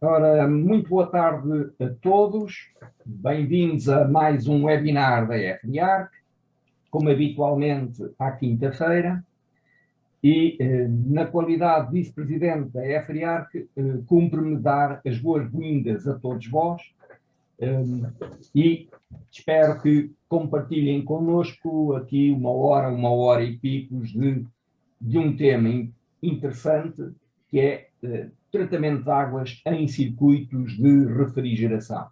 Ora, muito boa tarde a todos. Bem-vindos a mais um webinar da FDARC, como habitualmente à quinta-feira. E, na qualidade de vice-presidente da FDARC, cumpre-me dar as boas-vindas a todos vós e espero que compartilhem connosco aqui uma hora e picos de um tema interessante, que é tratamento de águas em circuitos de refrigeração.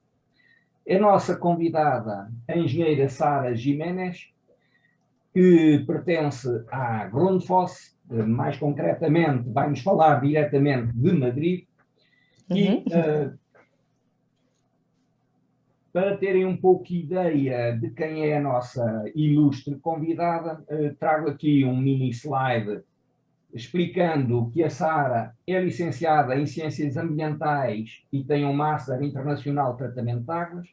A nossa convidada, a engenheira Sara Jiménez, que pertence à Grundfos, mais concretamente vai-nos falar diretamente de Madrid, e para terem um pouco ideia de quem é a nossa ilustre convidada, trago aqui um mini slide explicando que a Sara é licenciada em Ciências Ambientais e tem um Master Internacional de Tratamento de Águas.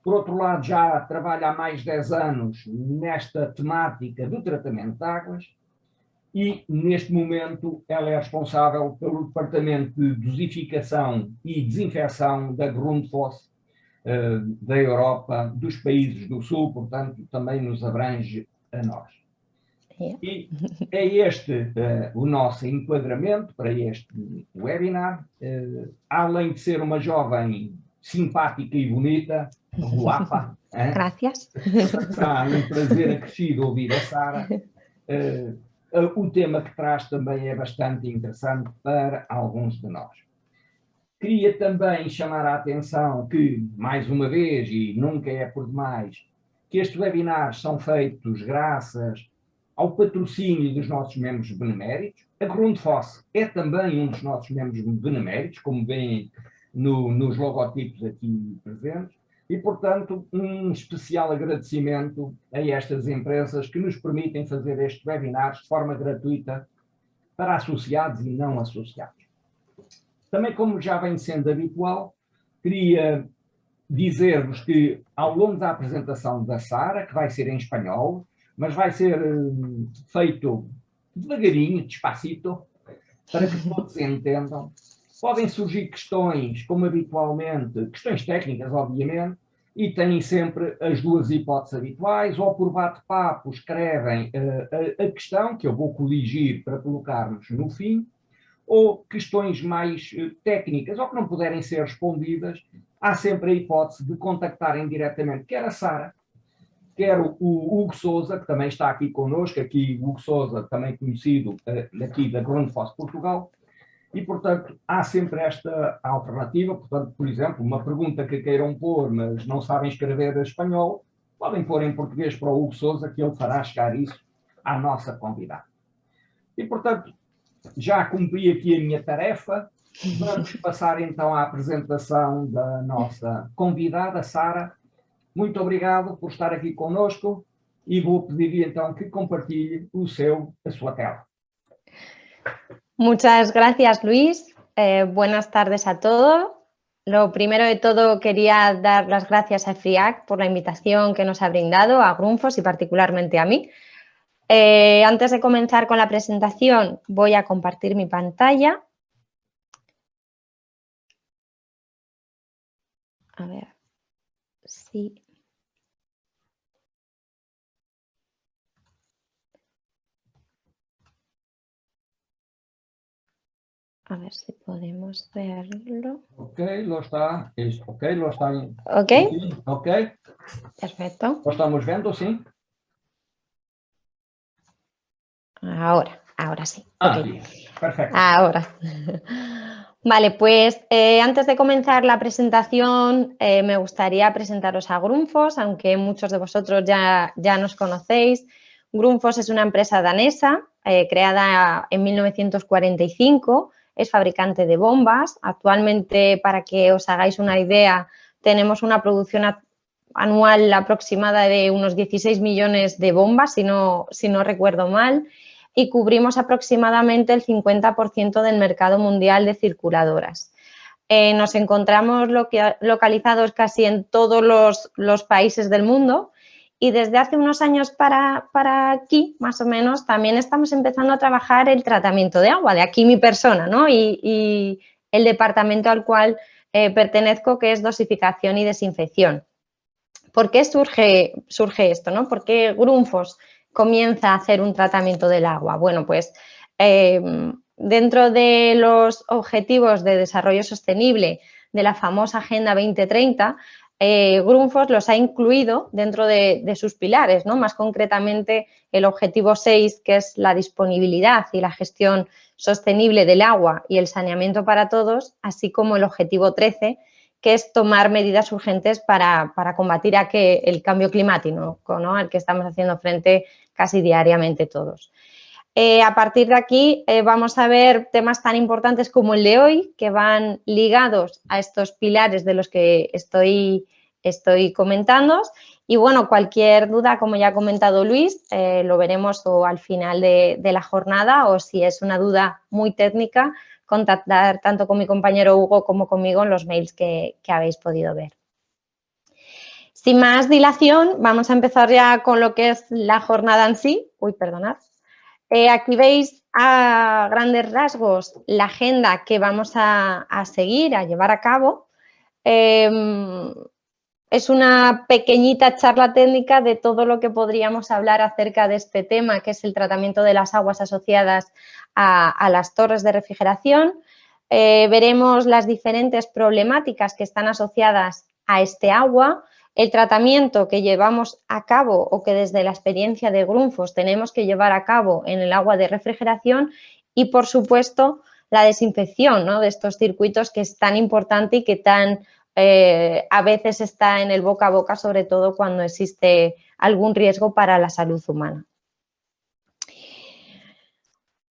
Por outro lado, já trabalha há mais de 10 anos nesta temática do tratamento de águas e, neste momento, ela é responsável pelo Departamento de Dosificação e Desinfecção da Grundfos da Europa, dos países do Sul, portanto, também nos abrange a nós. E é este o nosso enquadramento para este webinar. Além de ser uma jovem simpática e bonita, guapa. Gracias. Será um prazer acrescido ouvir a Sara. O tema que traz também é bastante interessante para alguns de nós. Queria também chamar a atenção que, mais uma vez, e nunca é por demais, que estes webinars são feitos graças ao patrocínio dos nossos membros beneméritos. A Grundfos é também um dos nossos membros beneméritos, como veem nos logotipos aqui presentes, e, portanto, um especial agradecimento a estas empresas que nos permitem fazer estes webinars de forma gratuita para associados e não associados. Também, como já vem sendo habitual, queria dizer-vos que, ao longo da apresentação da Sara, que vai ser em espanhol, mas vai ser feito devagarinho, despacito, para que todos entendam. Podem surgir questões, como habitualmente, questões técnicas, obviamente, e têm sempre as duas hipóteses habituais, ou por bate-papo escrevem a questão, que eu vou corrigir para colocarmos no fim, ou questões mais técnicas, ou que não puderem ser respondidas, há sempre a hipótese de contactarem diretamente, quer a Sara, quer o Hugo Sousa, que também está aqui connosco, aqui o Hugo Sousa, também conhecido aqui da Grundfos Portugal, e, portanto, há sempre esta alternativa. Portanto, por exemplo, uma pergunta que queiram pôr, mas não sabem escrever espanhol, podem pôr em português para o Hugo Sousa, que ele fará chegar isso à nossa convidada. E, portanto, já cumpri aqui a minha tarefa. Vamos passar então à apresentação da nossa convidada, Sara. Muito obrigado por estar aqui conosco e vou pedir então que compartilhe a sua tela. Muchas gracias, Luis. Buenas tardes a todos. Lo primero de todo, quería dar las gracias a FDARC por la invitación que nos ha brindado a Grundfos y particularmente a mí. Antes de comenzar con la presentación, voy a compartir mi pantalla. A ver si... A ver si podemos verlo. Ok, lo está. Ok, lo está. Ok. Sí, ok. Perfecto. ¿Lo estamos viendo, sí? Ahora sí. Ah, Okay. bien. Perfecto. Ahora. Vale, pues antes de comenzar la presentación me gustaría presentaros a Grundfos, aunque muchos de vosotros ya nos conocéis. Grundfos es una empresa danesa creada en 1945, es fabricante de bombas. Actualmente, para que os hagáis una idea, tenemos una producción anual aproximada de unos 16 millones de bombas, si no recuerdo mal, y cubrimos aproximadamente el 50% del mercado mundial de circuladoras. Nos encontramos localizados casi en todos los países del mundo y desde hace unos años para aquí, más o menos, también estamos empezando a trabajar el tratamiento de agua, de aquí mi persona, ¿no? Y el departamento al cual pertenezco, que es dosificación y desinfección. ¿Por qué surge esto, ¿no? ¿Por qué Grundfos comienza a hacer un tratamiento del agua? Bueno, pues dentro de los objetivos de desarrollo sostenible de la famosa Agenda 2030, Grundfos los ha incluido dentro de sus pilares, ¿no? Más concretamente el objetivo 6, que es la disponibilidad y la gestión sostenible del agua y el saneamiento para todos, así como el objetivo 13, que es tomar medidas urgentes para combatir el cambio climático, ¿no? Al que estamos haciendo frente casi diariamente todos. A partir de aquí vamos a ver temas tan importantes como el de hoy, que van ligados a estos pilares de los que estoy comentando. Y bueno, cualquier duda, como ya ha comentado Luis, lo veremos o al final de la jornada, o si es una duda muy técnica, contactar tanto con mi compañero Hugo como conmigo en los mails que habéis podido ver. Sin más dilación, vamos a empezar ya con lo que es la jornada en sí. Uy, perdonad. Aquí veis a grandes rasgos la agenda que vamos a seguir, a llevar a cabo. Es una pequeñita charla técnica de todo lo que podríamos hablar acerca de este tema, que es el tratamiento de las aguas asociadas a las torres de refrigeración. Veremos las diferentes problemáticas que están asociadas a este agua, el tratamiento que llevamos a cabo o que desde la experiencia de Grundfos tenemos que llevar a cabo en el agua de refrigeración y, por supuesto, la desinfección, ¿no?, de estos circuitos, que es tan importante y que a veces está en el boca a boca, sobre todo cuando existe algún riesgo para la salud humana.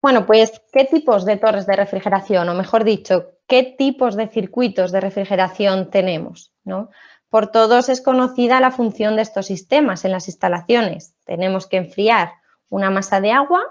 Bueno, pues, ¿qué tipos de torres de refrigeración, o mejor dicho, qué tipos de circuitos de refrigeración tenemos, ¿no? Por todos es conocida la función de estos sistemas en las instalaciones. Tenemos que enfriar una masa de agua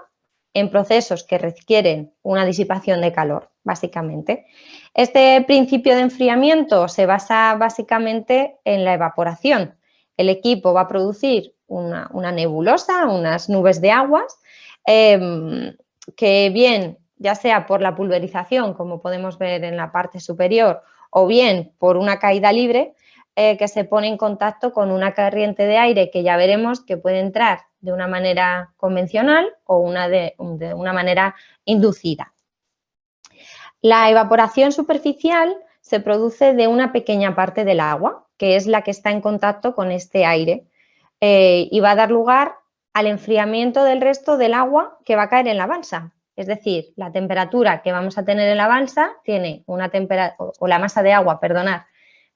en procesos que requieren una disipación de calor, básicamente. Este principio de enfriamiento se basa básicamente en la evaporación. El equipo va a producir una nebulosa, unas nubes de aguas, que bien, ya sea por la pulverización, como podemos ver en la parte superior, o bien por una caída libre, que se pone en contacto con una corriente de aire que ya veremos que puede entrar de una manera convencional o de una manera inducida. La evaporación superficial se produce de una pequeña parte del agua, que es la que está en contacto con este aire, y va a dar lugar al enfriamiento del resto del agua que va a caer en la balsa. Es decir, la temperatura que vamos a tener en la balsa tiene una temperatura, o la masa de agua, perdonad,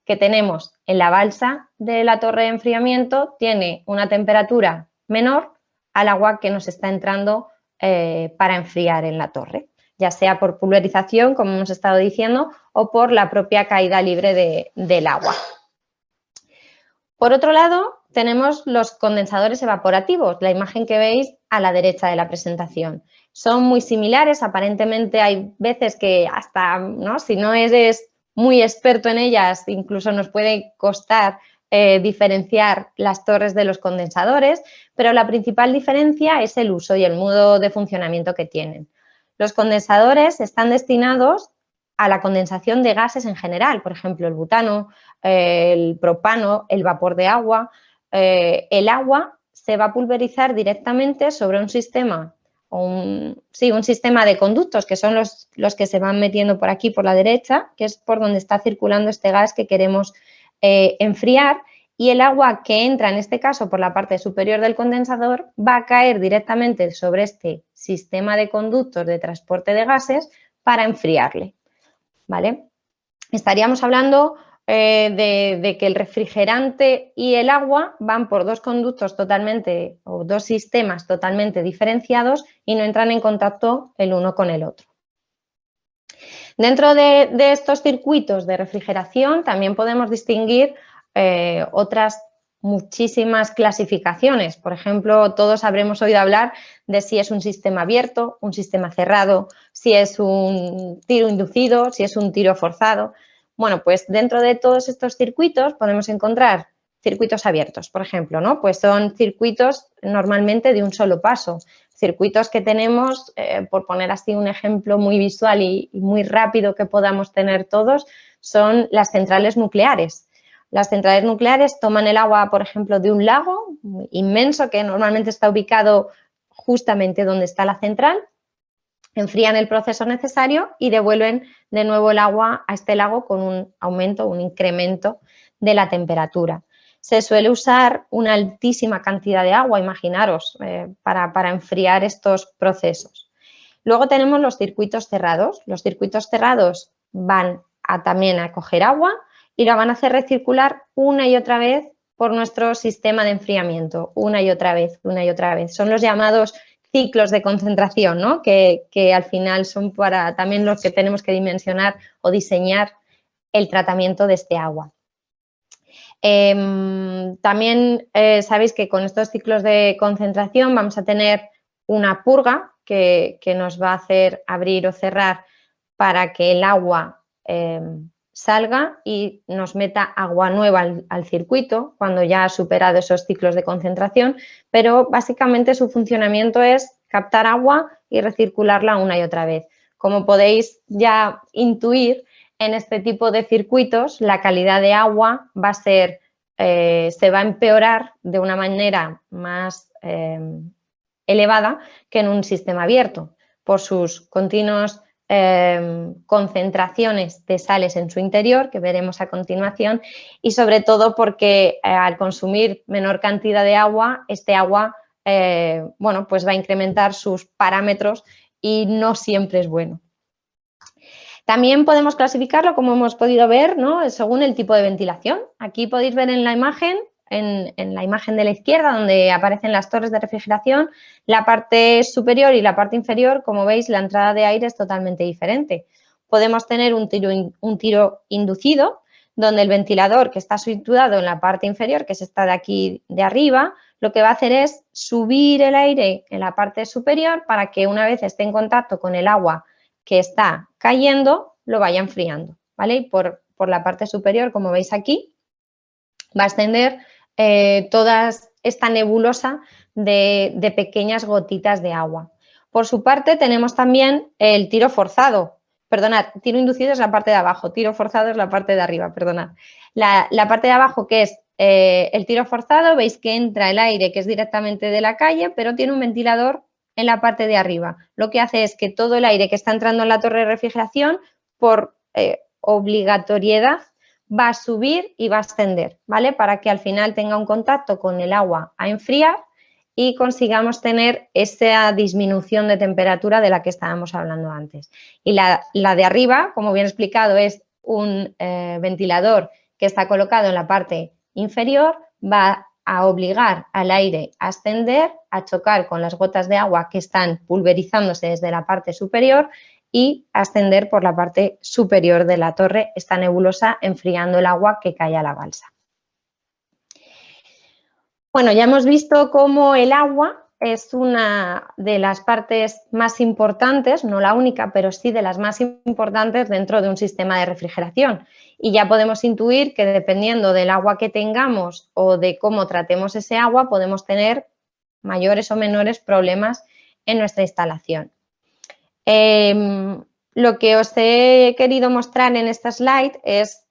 que tenemos en la balsa de la torre de enfriamiento tiene una temperatura menor al agua que nos está entrando para enfriar en la torre, ya sea por pulverización, como hemos estado diciendo, o por la propia caída libre del agua. Por otro lado, tenemos los condensadores evaporativos, la imagen que veis a la derecha de la presentación. Son muy similares, aparentemente hay veces que hasta, ¿no?, si no eres muy experto en ellas, incluso nos puede costar diferenciar las torres de los condensadores, pero la principal diferencia es el uso y el modo de funcionamiento que tienen. Los condensadores están destinados a la condensación de gases en general, por ejemplo, el butano, el propano, el vapor de agua. El agua se va a pulverizar directamente sobre un sistema, un sistema de conductos, que son los que se van metiendo por aquí, por la derecha, que es por donde está circulando este gas que queremos enfriar, y el agua que entra, en este caso, por la parte superior del condensador, va a caer directamente sobre este sistema de conductos de transporte de gases para enfriarle, ¿vale? Estaríamos hablando de que el refrigerante y el agua van por dos conductos o dos sistemas totalmente diferenciados y no entran en contacto el uno con el otro. Dentro de estos circuitos de refrigeración también podemos distinguir otras muchísimas clasificaciones. Por ejemplo, todos habremos oído hablar de si es un sistema abierto, un sistema cerrado, si es un tiro inducido, si es un tiro forzado. Bueno, pues dentro de todos estos circuitos podemos encontrar circuitos abiertos, por ejemplo, ¿no? Pues son circuitos normalmente de un solo paso. circuitos que tenemos, por poner así un ejemplo muy visual y muy rápido que podamos tener todos, son las centrales nucleares. Las centrales nucleares toman el agua, por ejemplo, de un lago inmenso que normalmente está ubicado justamente donde está la central, enfrían el proceso necesario y devuelven de nuevo el agua a este lago con un aumento, un incremento de la temperatura. Se suele usar una altísima cantidad de agua, imaginaros, para enfriar estos procesos. Luego tenemos los circuitos cerrados. Los circuitos cerrados van también a coger agua y la van a hacer recircular una y otra vez por nuestro sistema de enfriamiento, una y otra vez, una y otra vez. Son los llamados ciclos de concentración, ¿no? que al final son para también los que tenemos que dimensionar o diseñar el tratamiento de este agua. También sabéis que con estos ciclos de concentración vamos a tener una purga que nos va a hacer abrir o cerrar para que el agua salga y nos meta agua nueva al circuito cuando ya ha superado esos ciclos de concentración, pero básicamente su funcionamiento es captar agua y recircularla una y otra vez. Como podéis ya intuir, en este tipo de circuitos la calidad de agua va a ser, se va a empeorar de una manera más elevada que en un sistema abierto por sus continuos concentraciones de sales en su interior, que veremos a continuación, y sobre todo porque al consumir menor cantidad de agua, este agua bueno, pues va a incrementar sus parámetros y no siempre es bueno. También podemos clasificarlo, como hemos podido ver, ¿no? Según el tipo de ventilación. Aquí podéis ver en la imagen, en la imagen de la izquierda, donde aparecen las torres de refrigeración, la parte superior y la parte inferior, como veis, la entrada de aire es totalmente diferente. Podemos tener un tiro inducido, donde el ventilador que está situado en la parte inferior, que es esta de aquí de arriba, lo que va a hacer es subir el aire en la parte superior para que una vez esté en contacto con el agua que está cayendo, lo vaya enfriando, ¿vale? Y por la parte superior, como veis aquí, va a extender toda esta nebulosa de pequeñas gotitas de agua. Por su parte, tenemos también el tiro forzado. Perdonad, tiro inducido es la parte de abajo, tiro forzado es la parte de arriba, perdonad. La parte de abajo, que es el tiro forzado, veis que entra el aire que es directamente de la calle, pero tiene un ventilador en la parte de arriba. Lo que hace es que todo el aire que está entrando en la torre de refrigeración, por obligatoriedad, va a subir y va a ascender, ¿vale? Para que al final tenga un contacto con el agua a enfriar y consigamos tener esa disminución de temperatura de la que estábamos hablando antes. Y la de arriba, como bien explicado, es un ventilador que está colocado en la parte inferior, va a obligar al aire a ascender, a chocar con las gotas de agua que están pulverizándose desde la parte superior y ascender por la parte superior de la torre, esta nebulosa, enfriando el agua que cae a la balsa. Bueno, ya hemos visto cómo el agua es una de las partes más importantes, no la única, pero sí de las más importantes dentro de un sistema de refrigeración. Y ya podemos intuir que dependiendo del agua que tengamos o de cómo tratemos ese agua, podemos tener mayores o menores problemas en nuestra instalación. Lo que os he querido mostrar en esta slide es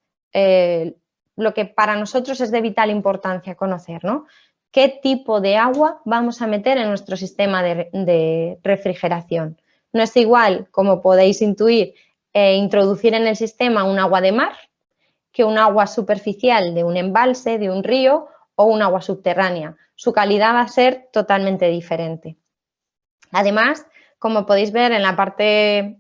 lo que para nosotros es de vital importancia conocer, ¿no? ¿Qué tipo de agua vamos a meter en nuestro sistema de refrigeración? No es igual, como podéis intuir, introducir en el sistema un agua de mar que un agua superficial de un embalse, de un río o un agua subterránea. Su calidad va a ser totalmente diferente. Además, como podéis ver en la parte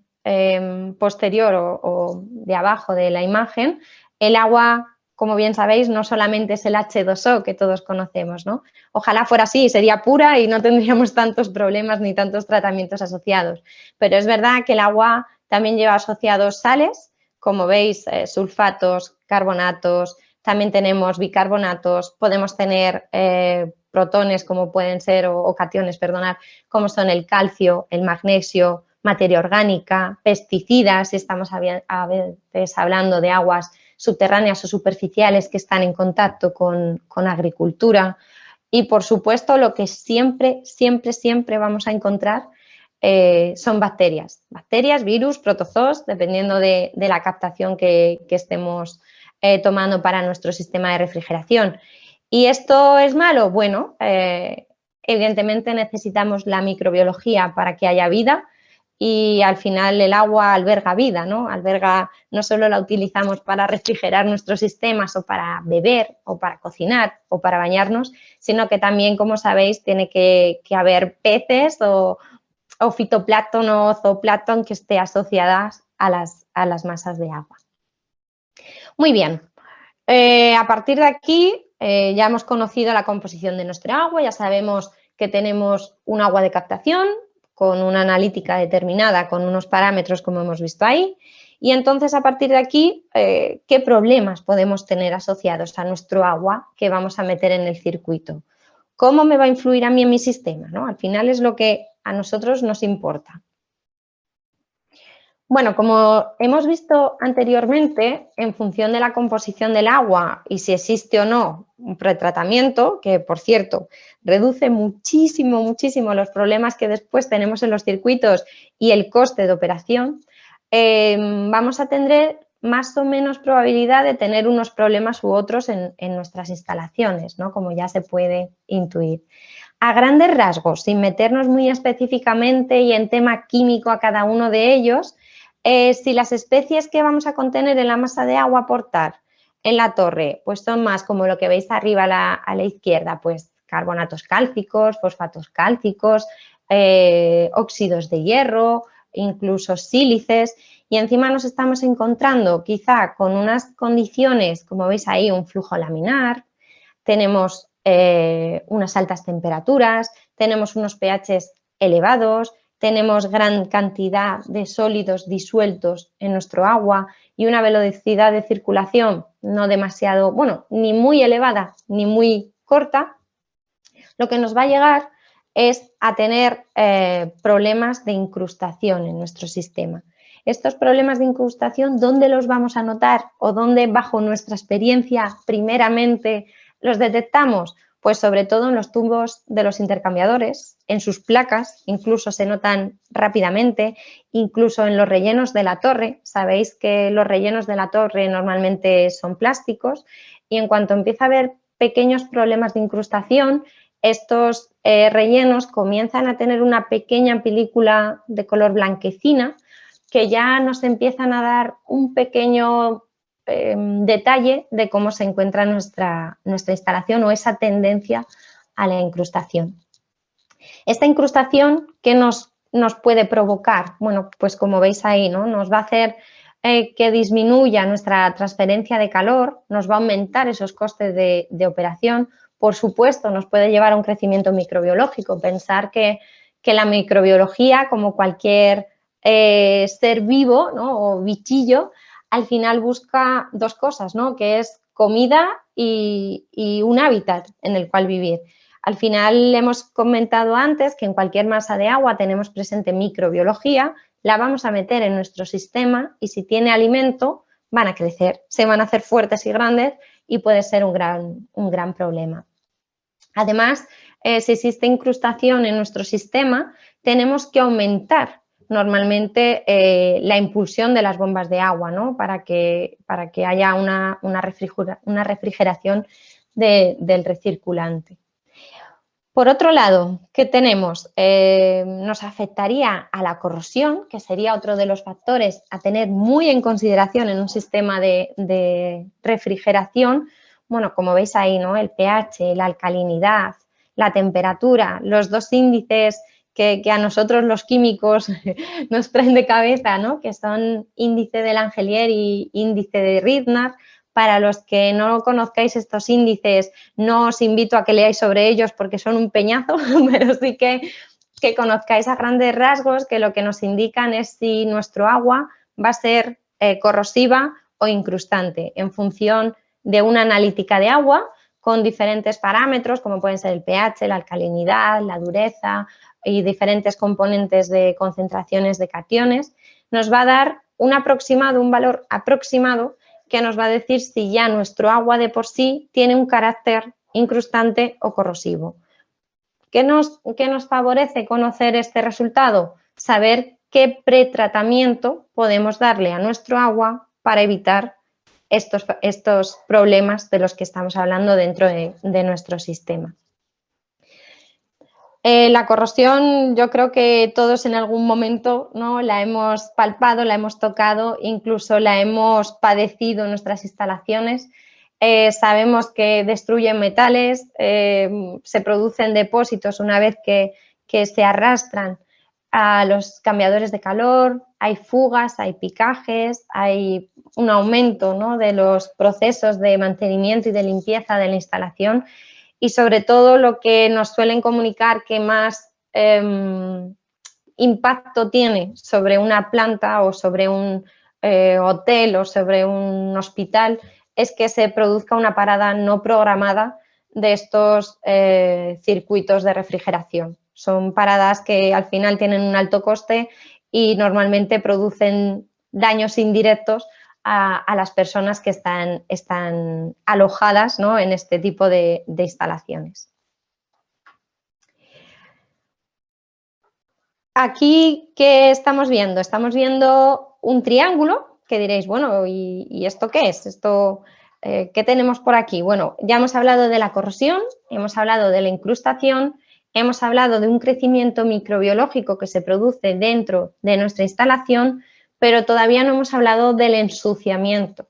posterior o de abajo de la imagen, el agua, como bien sabéis, no solamente es el H2O que todos conocemos, ¿no? Ojalá fuera así, sería pura y no tendríamos tantos problemas ni tantos tratamientos asociados. Pero es verdad que el agua también lleva asociados sales, como veis, sulfatos, carbonatos, también tenemos bicarbonatos, podemos tener protones como pueden ser, o cationes, perdonad, como son el calcio, el magnesio, materia orgánica, pesticidas, si estamos a veces hablando de aguas subterráneas o superficiales que están en contacto con agricultura, Y, por supuesto, lo que siempre, siempre, siempre vamos a encontrar son bacterias. Bacterias, virus, protozoos, dependiendo de la captación que estemos tomando para nuestro sistema de refrigeración. ¿Y esto es malo? Bueno, evidentemente necesitamos la microbiología para que haya vida y al final el agua alberga vida, ¿no? No solo la utilizamos para refrigerar nuestros sistemas o para beber o para cocinar o para bañarnos, sino que también, como sabéis, tiene que haber peces o fitoplancton o zooplancton que esté asociadas a las masas de agua. Muy bien, a partir de aquí ya hemos conocido la composición de nuestra agua, ya sabemos que tenemos un agua de captación con una analítica determinada, con unos parámetros como hemos visto ahí, y entonces a partir de aquí, ¿qué problemas podemos tener asociados a nuestro agua que vamos a meter en el circuito? ¿Cómo me va a influir a mí en mi sistema, ¿no? Al final es lo que a nosotros nos importa. Bueno, como hemos visto anteriormente, en función de la composición del agua y si existe o no un pretratamiento, que por cierto reduce muchísimo, muchísimo los problemas que después tenemos en los circuitos y el coste de operación, vamos a tener más o menos probabilidad de tener unos problemas u otros en nuestras instalaciones, ¿no? Como ya se puede intuir. A grandes rasgos, sin meternos muy específicamente y en tema químico a cada uno de ellos, si las especies que vamos a contener en la masa de agua a aportar en la torre, pues son más como lo que veis arriba a la izquierda, pues carbonatos cálcicos, fosfatos cálcicos, óxidos de hierro, incluso sílices, y encima nos estamos encontrando quizá con unas condiciones, como veis ahí, un flujo laminar, tenemos unas altas temperaturas, tenemos unos pHs elevados, tenemos gran cantidad de sólidos disueltos en nuestro agua y una velocidad de circulación no demasiado, bueno, ni muy elevada ni muy corta, lo que nos va a llegar es a tener problemas de incrustación en nuestro sistema. Estos problemas de incrustación, ¿dónde los vamos a notar o dónde, bajo nuestra experiencia, primeramente los detectamos? Pues sobre todo en los tubos de los intercambiadores, en sus placas, incluso se notan rápidamente, incluso en los rellenos de la torre. Sabéis que los rellenos de la torre normalmente son plásticos y en cuanto empieza a haber pequeños problemas de incrustación, estos rellenos comienzan a tener una pequeña película de color blanquecina que ya nos empiezan a dar un pequeño detalle de cómo se encuentra nuestra instalación o esa tendencia a la incrustación. Esta incrustación, ¿qué nos puede provocar? Bueno, pues como veis ahí, ¿no? Nos va a hacer que disminuya nuestra transferencia de calor, nos va a aumentar esos costes de operación, por supuesto nos puede llevar a un crecimiento microbiológico. Pensar que la microbiología, como cualquier ser vivo, ¿no? O bichillo, al final busca dos cosas, ¿no? Que es comida y un hábitat en el cual vivir. Al final hemos comentado antes que en cualquier masa de agua tenemos presente microbiología, la vamos a meter en nuestro sistema y si tiene alimento van a crecer, se van a hacer fuertes y grandes y puede ser un gran problema. Además, si existe incrustación en nuestro sistema, tenemos que aumentar normalmente la impulsión de las bombas de agua, ¿no? para que haya una refrigeración del recirculante. Por otro lado, ¿qué tenemos? Nos afectaría a la corrosión, que sería otro de los factores a tener muy en consideración en un sistema de refrigeración. Bueno, como veis ahí, ¿no? El pH, la alcalinidad, la temperatura, los dos índices que a nosotros los químicos nos traen de cabeza, ¿no? Que son índice de Langelier y índice de Ridner. Para los que no conozcáis estos índices, no os invito a que leáis sobre ellos porque son un peñazo, pero sí que conozcáis a grandes rasgos que lo que nos indican es si nuestro agua va a ser corrosiva o incrustante en función de una analítica de agua con diferentes parámetros como pueden ser el pH, la alcalinidad, la dureza y diferentes componentes de concentraciones de cationes. Nos va a dar un valor aproximado que nos va a decir si ya nuestro agua de por sí tiene un carácter incrustante o corrosivo. ¿Qué nos favorece conocer este resultado? Saber qué pretratamiento podemos darle a nuestro agua para evitar estos problemas de los que estamos hablando dentro de nuestro sistema. La corrosión, yo creo que todos en algún momento, ¿no?, la hemos palpado, la hemos tocado, incluso la hemos padecido en nuestras instalaciones. Sabemos que destruyen metales, se producen depósitos una vez que se arrastran a los cambiadores de calor, hay fugas, hay picajes, hay un aumento, ¿no?, de los procesos de mantenimiento y de limpieza de la instalación. Y sobre todo lo que nos suelen comunicar que más impacto tiene sobre una planta o sobre un hotel o sobre un hospital es que se produzca una parada no programada de estos circuitos de refrigeración. Son paradas que al final tienen un alto coste y normalmente producen daños indirectos a las personas que están alojadas, ¿no?, en este tipo de instalaciones. Aquí, ¿qué estamos viendo? Estamos viendo un triángulo que diréis, bueno, ¿y esto qué es? ¿Qué tenemos por aquí? Bueno, ya hemos hablado de la corrosión, hemos hablado de la incrustación, hemos hablado de un crecimiento microbiológico que se produce dentro de nuestra instalación, pero todavía no hemos hablado del ensuciamiento.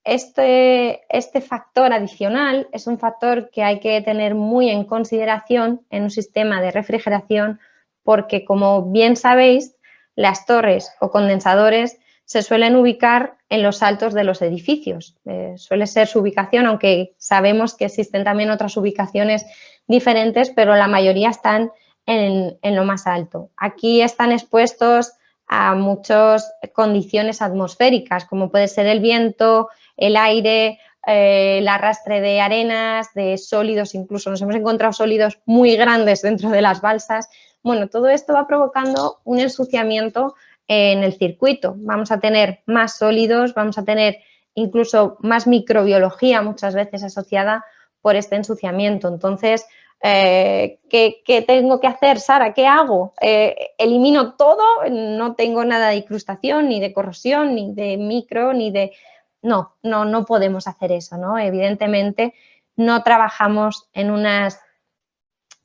Este factor adicional es un factor que hay que tener muy en consideración en un sistema de refrigeración porque, como bien sabéis, las torres o condensadores se suelen ubicar en los altos de los edificios. Suele ser su ubicación, aunque sabemos que existen también otras ubicaciones diferentes, pero la mayoría están en lo más alto. Aquí están expuestos a muchas condiciones atmosféricas, como puede ser el viento, el aire, el arrastre de arenas, de sólidos, incluso nos hemos encontrado sólidos muy grandes dentro de las balsas. Bueno, todo esto va provocando un ensuciamiento en el circuito. Vamos a tener más sólidos, vamos a tener incluso más microbiología muchas veces asociada por este ensuciamiento. Entonces, ¿qué tengo que hacer, Sara? ¿Qué hago? ¿Elimino todo? No tengo nada de incrustación, ni de corrosión, ni de micro, ni de... No podemos hacer eso, ¿no? Evidentemente, no trabajamos en unas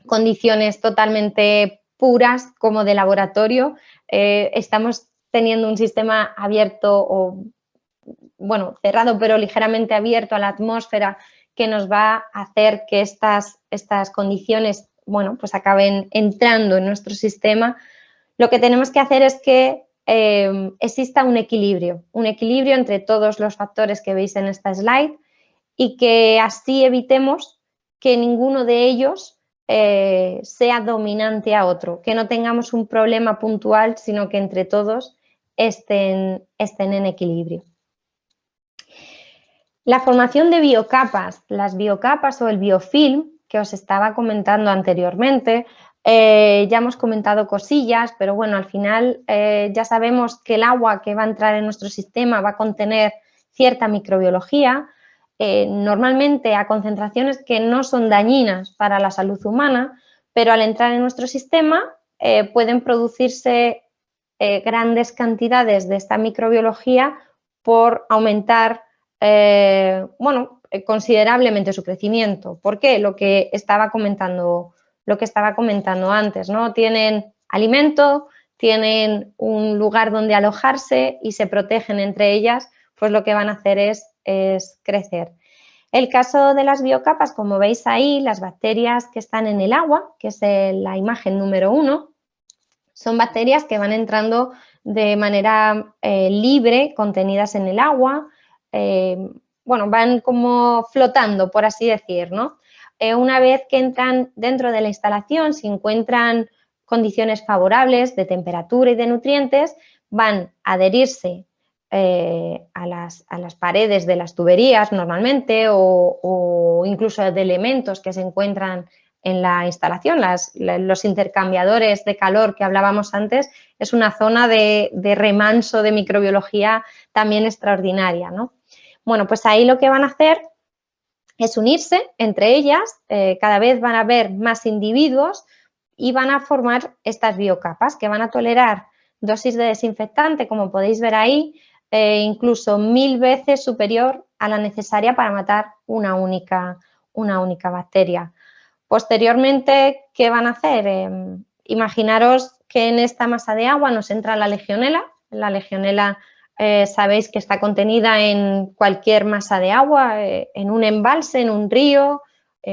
condiciones totalmente puras como de laboratorio. Estamos teniendo un sistema abierto o, bueno, cerrado, pero ligeramente abierto a la atmósfera que nos va a hacer que estas condiciones, bueno, pues acaben entrando en nuestro sistema. Lo que tenemos que hacer es que exista un equilibrio entre todos los factores que veis en esta slide y que así evitemos que ninguno de ellos sea dominante a otro, que no tengamos un problema puntual, sino que entre todos estén en equilibrio. La formación de biocapas, las biocapas o el biofilm que os estaba comentando anteriormente, ya hemos comentado cosillas, pero bueno, al final ya sabemos que el agua que va a entrar en nuestro sistema va a contener cierta microbiología, normalmente a concentraciones que no son dañinas para la salud humana, pero al entrar en nuestro sistema pueden producirse grandes cantidades de esta microbiología por aumentar considerablemente su crecimiento. ¿Por qué? Lo que estaba comentando antes, ¿no? Tienen alimento, tienen un lugar donde alojarse y se protegen entre ellas, pues lo que van a hacer es crecer. El caso de las biocapas, como veis ahí, las bacterias que están en el agua, que es la imagen número 1, son bacterias que van entrando de manera libre, contenidas en el agua, van como flotando, por así decir, ¿no? Una vez que entran dentro de la instalación, si encuentran condiciones favorables de temperatura y de nutrientes, van a adherirse a las paredes de las tuberías normalmente o incluso de elementos que se encuentran en la instalación. Los intercambiadores de calor que hablábamos antes es una zona de remanso de microbiología también extraordinaria, ¿no? Bueno, pues ahí lo que van a hacer es unirse entre ellas, cada vez van a haber más individuos y van a formar estas biocapas que van a tolerar dosis de desinfectante, como podéis ver ahí, incluso 1000 veces superior a la necesaria para matar una única bacteria. Posteriormente, ¿qué van a hacer? Imaginaros que en esta masa de agua nos entra la legionela. La legionela sabéis que está contenida en cualquier masa de agua, en un embalse, en un río,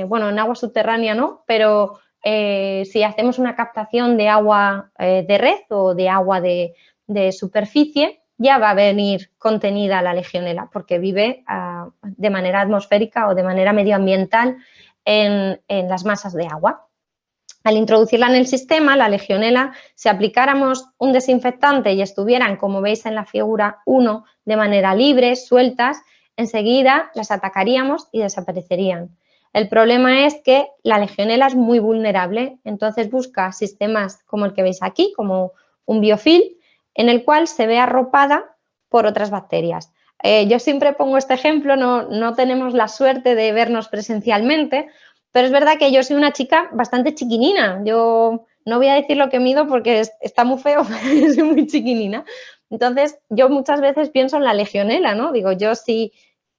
bueno, en agua subterránea no, pero si hacemos una captación de agua de red o de agua de superficie, ya va a venir contenida la legionela porque vive de manera atmosférica o de manera medioambiental en las masas de agua. Al introducirla en el sistema, la legionela, si aplicáramos un desinfectante y estuvieran, como veis en la figura 1, de manera libre, sueltas, enseguida las atacaríamos y desaparecerían. El problema es que la legionela es muy vulnerable, entonces busca sistemas como el que veis aquí, como un biofilm, en el cual se ve arropada por otras bacterias. Yo siempre pongo este ejemplo, no tenemos la suerte de vernos presencialmente, pero es verdad que yo soy una chica bastante chiquinina. Yo no voy a decir lo que mido porque está muy feo, pero soy muy chiquinina. Entonces, yo muchas veces pienso en la legionela, ¿no? Digo, yo si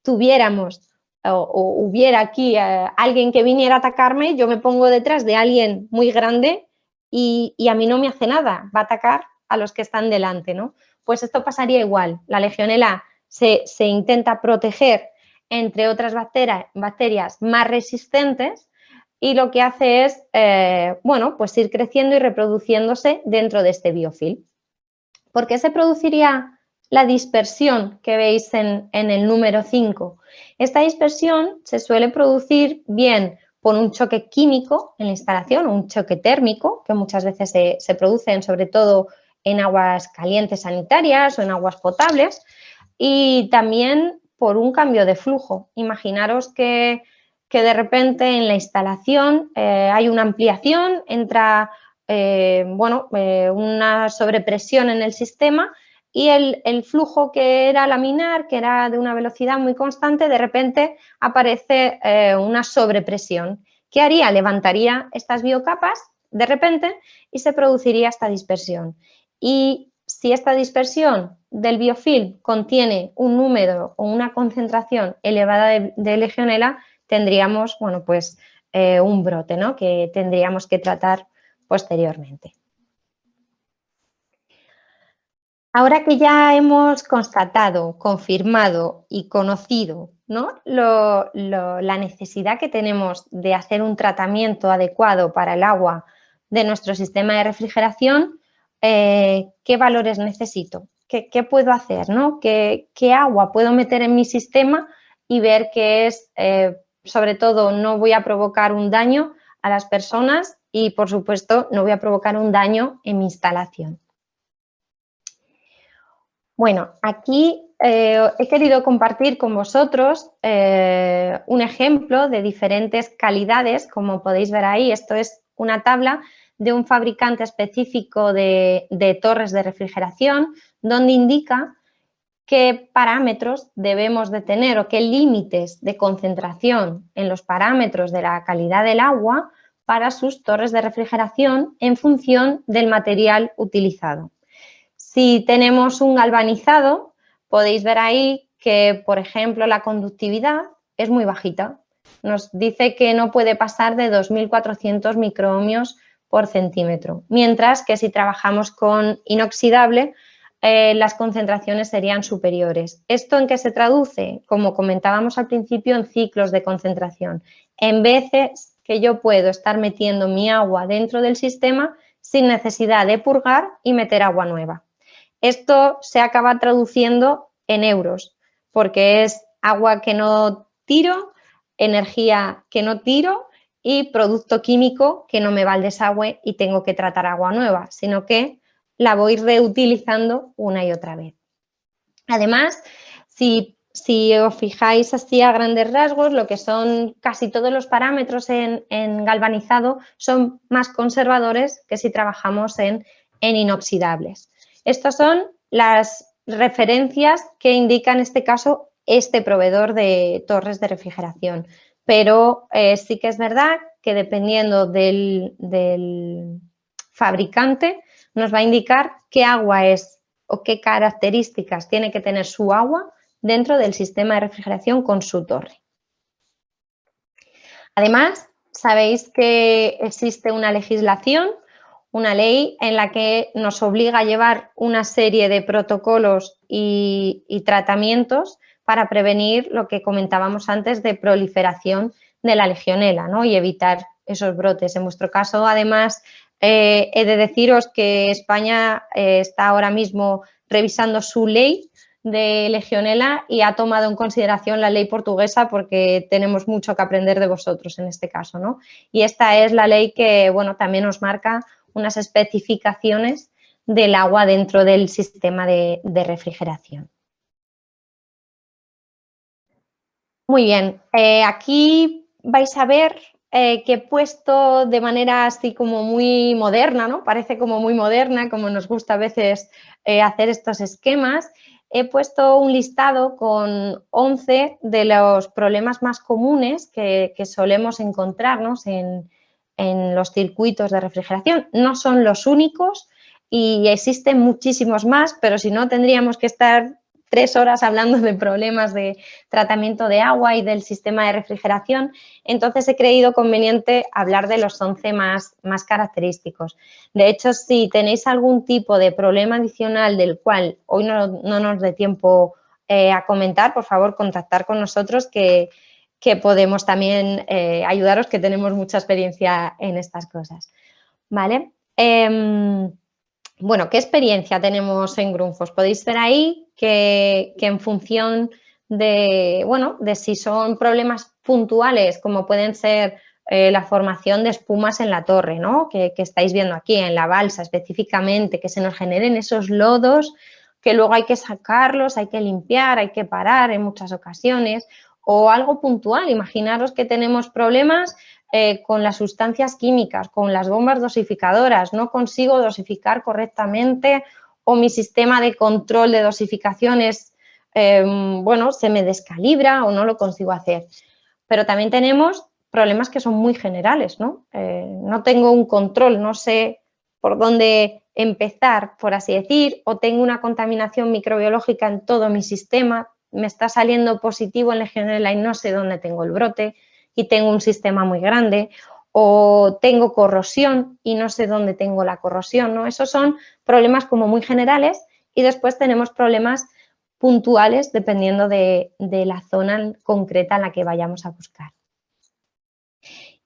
tuviéramos o hubiera aquí alguien que viniera a atacarme, yo me pongo detrás de alguien muy grande y a mí no me hace nada, va a atacar a los que están delante, ¿no? Pues esto pasaría igual. La legionela se intenta proteger entre otras bacterias más resistentes y lo que hace es, bueno, pues ir creciendo y reproduciéndose dentro de este biofilm. ¿Por qué se produciría la dispersión que veis en el número 5? Esta dispersión se suele producir bien por un choque químico en la instalación o un choque térmico, que muchas veces se producen sobre todo en aguas calientes sanitarias o en aguas potables, y también por un cambio de flujo. Imaginaros que de repente en la instalación hay una ampliación, entra una sobrepresión en el sistema y el flujo que era laminar, que era de una velocidad muy constante, de repente aparece una sobrepresión. ¿Qué haría? Levantaría estas biocapas de repente y se produciría esta dispersión. Y si esta dispersión del biofilm contiene un número o una concentración elevada de legionela, tendríamos, bueno, pues un brote, ¿no? Que tendríamos que tratar posteriormente. Ahora que ya hemos constatado, confirmado y conocido, ¿no? la necesidad que tenemos de hacer un tratamiento adecuado para el agua de nuestro sistema de refrigeración, ¿qué valores necesito? ¿Qué puedo hacer? ¿No? ¿Qué agua puedo meter en mi sistema y ver que es, sobre todo, no voy a provocar un daño a las personas y, por supuesto, no voy a provocar un daño en mi instalación? Bueno, aquí he querido compartir con vosotros un ejemplo de diferentes calidades, como podéis ver ahí. Esto es una tabla de un fabricante específico de torres de refrigeración, donde indica qué parámetros debemos de tener o qué límites de concentración en los parámetros de la calidad del agua para sus torres de refrigeración en función del material utilizado. Si tenemos un galvanizado, podéis ver ahí que, por ejemplo, la conductividad es muy bajita. Nos dice que no puede pasar de 2.400 microohmios por centímetro, mientras que si trabajamos con inoxidable, las concentraciones serían superiores. ¿Esto en qué se traduce? Como comentábamos al principio, en ciclos de concentración. En veces que yo puedo estar metiendo mi agua dentro del sistema sin necesidad de purgar y meter agua nueva. Esto se acaba traduciendo en euros, porque es agua que no tiro, energía que no tiro y producto químico que no me va al desagüe y tengo que tratar agua nueva, sino que la voy reutilizando una y otra vez. Además, si os fijáis así a grandes rasgos, lo que son casi todos los parámetros en galvanizado son más conservadores que si trabajamos en inoxidables. Estas son las referencias que indica en este caso este proveedor de torres de refrigeración. pero sí que es verdad que dependiendo del fabricante nos va a indicar qué agua es o qué características tiene que tener su agua dentro del sistema de refrigeración con su torre. Además, sabéis que existe una legislación, una ley en la que nos obliga a llevar una serie de protocolos y tratamientos para prevenir lo que comentábamos antes de proliferación de la legionela, ¿no? Y evitar esos brotes. En vuestro caso, además, he de deciros que España está ahora mismo revisando su ley de legionela y ha tomado en consideración la ley portuguesa porque tenemos mucho que aprender de vosotros en este caso, ¿no? Y esta es la ley que, bueno, también nos marca unas especificaciones del agua dentro del sistema de refrigeración. Muy bien, aquí vais a ver que he puesto de manera así como muy moderna, ¿no? Parece como muy moderna, como nos gusta a veces hacer estos esquemas. He puesto un listado con 11 de los problemas más comunes que solemos encontrarnos en los circuitos de refrigeración. No son los únicos y existen muchísimos más, pero si no tendríamos que estar 3 horas hablando de problemas de tratamiento de agua y del sistema de refrigeración, entonces he creído conveniente hablar de los 11 más característicos. De hecho, si tenéis algún tipo de problema adicional del cual hoy no nos dé tiempo a comentar, por favor, contactar con nosotros que podemos también ayudaros, que tenemos mucha experiencia en estas cosas. ¿Vale? Bueno, ¿qué experiencia tenemos en Grundfos? Podéis ver ahí que en función de, bueno, de si son problemas puntuales, como pueden ser la formación de espumas en la torre, ¿no? Que estáis viendo aquí en la balsa específicamente, que se nos generen esos lodos que luego hay que sacarlos, hay que limpiar, hay que parar en muchas ocasiones, o algo puntual. Imaginaros que tenemos problemas con las sustancias químicas, con las bombas dosificadoras, no consigo dosificar correctamente o mi sistema de control de dosificaciones, bueno, se me descalibra o no lo consigo hacer. Pero también tenemos problemas que son muy generales, ¿no? No tengo un control, no sé por dónde empezar, por así decir, o tengo una contaminación microbiológica en todo mi sistema, me está saliendo positivo en Legionella y no sé dónde tengo el brote y tengo un sistema muy grande, o tengo corrosión y no sé dónde tengo la corrosión, ¿no? Esos son problemas como muy generales y después tenemos problemas puntuales dependiendo de la zona concreta en la que vayamos a buscar.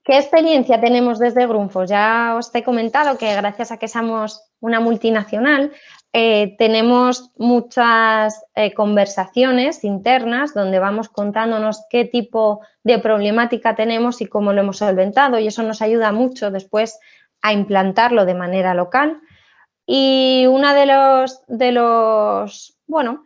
¿Qué experiencia tenemos desde Grundfos? Ya os he comentado que gracias a que somos una multinacional, tenemos muchas conversaciones internas donde vamos contándonos qué tipo de problemática tenemos y cómo lo hemos solventado, y eso nos ayuda mucho después a implantarlo de manera local. Y una de los bueno,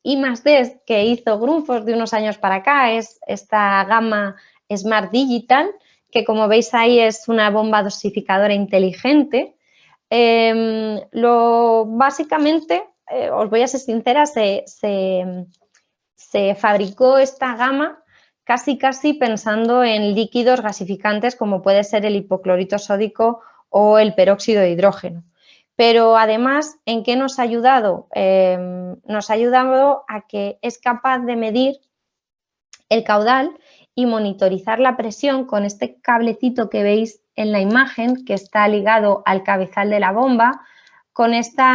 I+D que hizo Grundfos de unos años para acá es esta gama Smart Digital, que como veis ahí es una bomba dosificadora inteligente. Básicamente, os voy a ser sincera, se fabricó esta gama casi pensando en líquidos gasificantes como puede ser el hipoclorito sódico o el peróxido de hidrógeno. Pero además, ¿en qué nos ha ayudado? Nos ha ayudado a que es capaz de medir el caudal y monitorizar la presión con este cablecito que veis en la imagen, que está ligado al cabezal de la bomba. Con este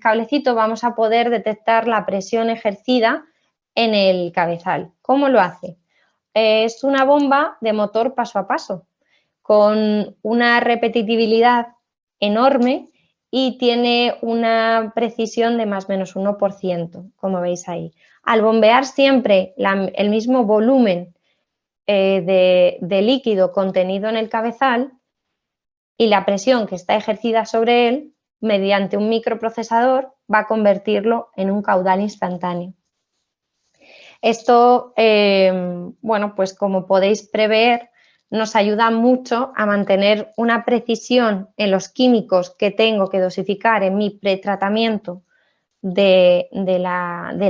cablecito vamos a poder detectar la presión ejercida en el cabezal. ¿Cómo lo hace? Es una bomba de motor paso a paso, con una repetitividad enorme y tiene una precisión de más o menos 1%, como veis ahí. Al bombear siempre el mismo volumen de líquido contenido en el cabezal y la presión que está ejercida sobre él, mediante un microprocesador va a convertirlo en un caudal instantáneo. Esto, bueno, pues como podéis prever, nos ayuda mucho a mantener una precisión en los químicos que tengo que dosificar en mi pretratamiento del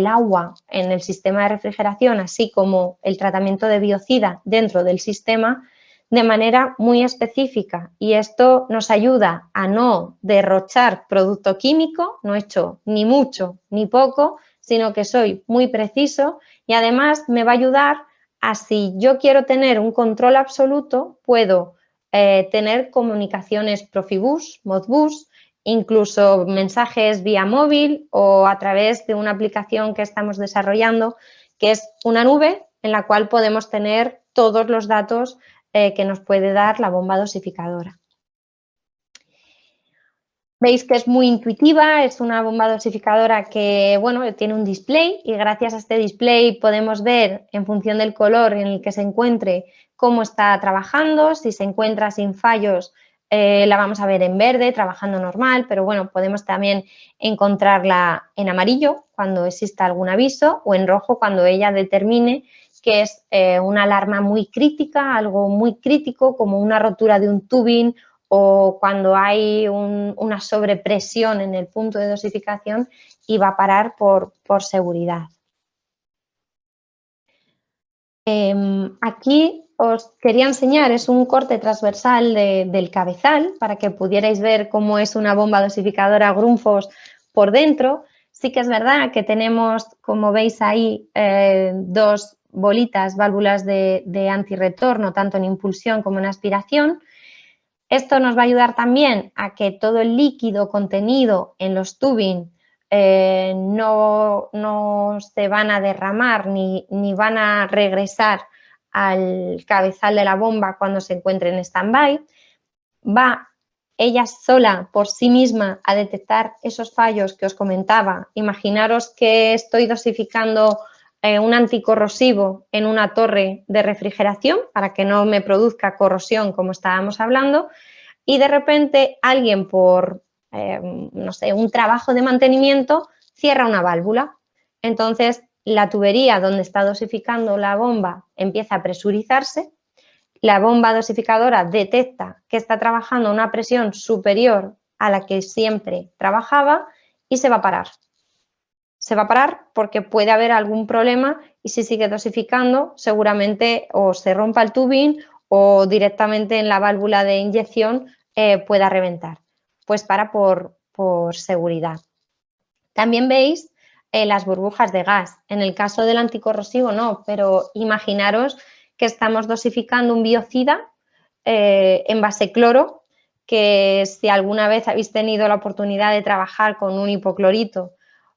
agua en el sistema de refrigeración, así como el tratamiento de biocida dentro del sistema, de manera muy específica, y esto nos ayuda a no derrochar producto químico, no he hecho ni mucho ni poco, sino que soy muy preciso, y además me va a ayudar a, si yo quiero tener un control absoluto, puedo tener comunicaciones Profibus, Modbus, incluso mensajes vía móvil o a través de una aplicación que estamos desarrollando, que es una nube en la cual podemos tener todos los datos que nos puede dar la bomba dosificadora. Veis que es muy intuitiva, es una bomba dosificadora que, bueno, tiene un display, y gracias a este display podemos ver, en función del color en el que se encuentre, cómo está trabajando. Si se encuentra sin fallos, la vamos a ver en verde, trabajando normal, pero bueno, podemos también encontrarla en amarillo cuando exista algún aviso, o en rojo cuando ella determine que es una alarma muy crítica, algo muy crítico, como una rotura de un tubing, o cuando hay una sobrepresión en el punto de dosificación y va a parar por seguridad. Aquí os quería enseñar, es un corte transversal del cabezal para que pudierais ver cómo es una bomba dosificadora Grundfos por dentro. Sí que es verdad que tenemos, como veis ahí, dos bolitas, válvulas de antirretorno, tanto en impulsión como en aspiración. Esto nos va a ayudar también a que todo el líquido contenido en los tubing no se van a derramar ni van a regresar al cabezal de la bomba cuando se encuentre en stand-by. Va ella sola, por sí misma, a detectar esos fallos que os comentaba. Imaginaros que estoy dosificando un anticorrosivo en una torre de refrigeración para que no me produzca corrosión, como estábamos hablando, y de repente alguien por, no sé, un trabajo de mantenimiento cierra una válvula. Entonces, la tubería donde está dosificando la bomba empieza a presurizarse, la bomba dosificadora detecta que está trabajando a una presión superior a la que siempre trabajaba y se va a parar. Se va a parar porque puede haber algún problema, y si sigue dosificando seguramente o se rompa el tubing o directamente en la válvula de inyección pueda reventar. Pues para por seguridad. También veis las burbujas de gas. En el caso del anticorrosivo no, pero imaginaros que estamos dosificando un biocida en base cloro, que si alguna vez habéis tenido la oportunidad de trabajar con un hipoclorito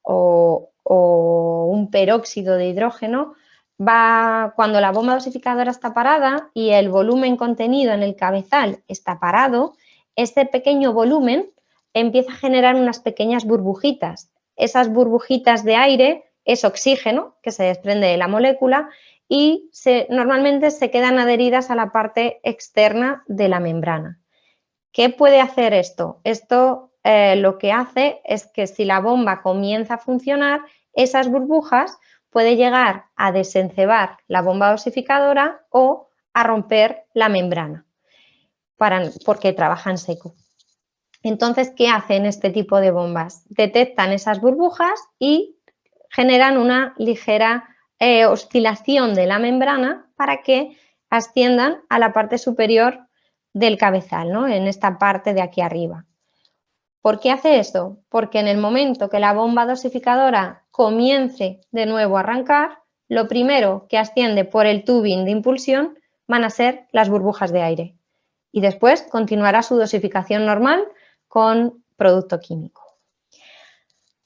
o un peróxido de hidrógeno, cuando la bomba dosificadora está parada y el volumen contenido en el cabezal está parado, este pequeño volumen empieza a generar unas pequeñas burbujitas. Esas burbujitas de aire es oxígeno que se desprende de la molécula y normalmente se quedan adheridas a la parte externa de la membrana. ¿Qué puede hacer esto? Esto lo que hace es que si la bomba comienza a funcionar, esas burbujas puede llegar a desencebar la bomba dosificadora o a romper la membrana, porque trabaja en seco. Entonces, ¿qué hacen este tipo de bombas? Detectan esas burbujas y generan una ligera oscilación de la membrana para que asciendan a la parte superior del cabezal, ¿no? En esta parte de aquí arriba. ¿Por qué hace esto? Porque en el momento que la bomba dosificadora comience de nuevo a arrancar, lo primero que asciende por el tubing de impulsión van a ser las burbujas de aire, y después continuará su dosificación normal con producto químico.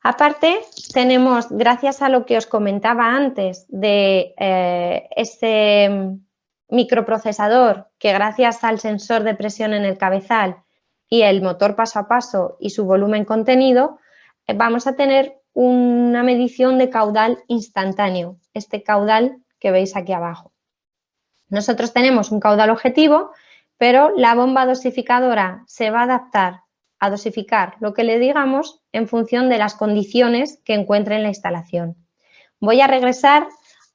Aparte, tenemos, gracias a lo que os comentaba antes de ese microprocesador, que gracias al sensor de presión en el cabezal y el motor paso a paso y su volumen contenido, vamos a tener una medición de caudal instantáneo, este caudal que veis aquí abajo. Nosotros tenemos un caudal objetivo, pero la bomba dosificadora se va a adaptar a dosificar lo que le digamos en función de las condiciones que encuentre en la instalación. Voy a regresar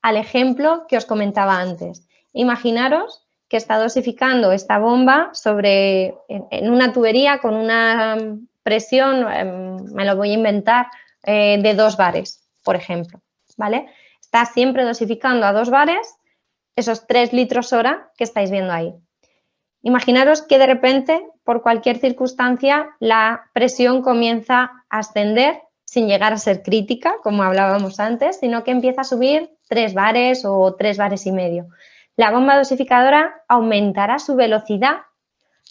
al ejemplo que os comentaba antes. Imaginaros que está dosificando esta bomba en una tubería con una presión, me lo voy a inventar, de 2 bares, por ejemplo, ¿vale? Está siempre dosificando a 2 bares esos 3 litros hora que estáis viendo ahí. Imaginaros que de repente, por cualquier circunstancia, la presión comienza a ascender sin llegar a ser crítica, como hablábamos antes, sino que empieza a subir 3 bares o 3 bares y medio. La bomba dosificadora aumentará su velocidad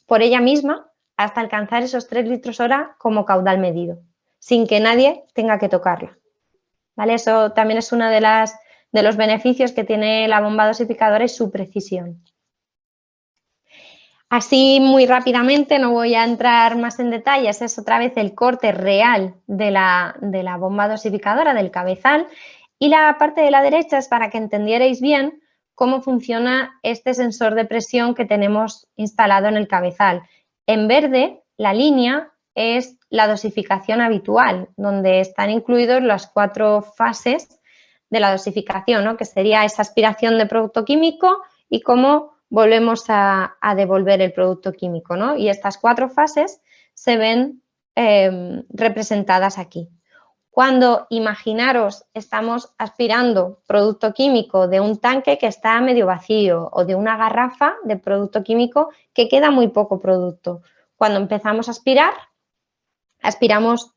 por ella misma hasta alcanzar esos 3 litros hora como caudal medido, sin que nadie tenga que tocarla, ¿vale? Eso también es uno de los beneficios que tiene la bomba dosificadora, y su precisión. Así muy rápidamente, no voy a entrar más en detalles, es otra vez el corte real de la bomba dosificadora, del cabezal, y la parte de la derecha es para que entendierais bien cómo funciona este sensor de presión que tenemos instalado en el cabezal. En verde, la línea es la dosificación habitual, donde están incluidos las 4 fases de la dosificación, ¿no? Que sería esa aspiración de producto químico y cómo volvemos a devolver el producto químico, ¿no? Y estas 4 fases se ven representadas aquí. Cuando, imaginaros, estamos aspirando producto químico de un tanque que está medio vacío o de una garrafa de producto químico que queda muy poco producto. Cuando empezamos a aspirar, aspiramos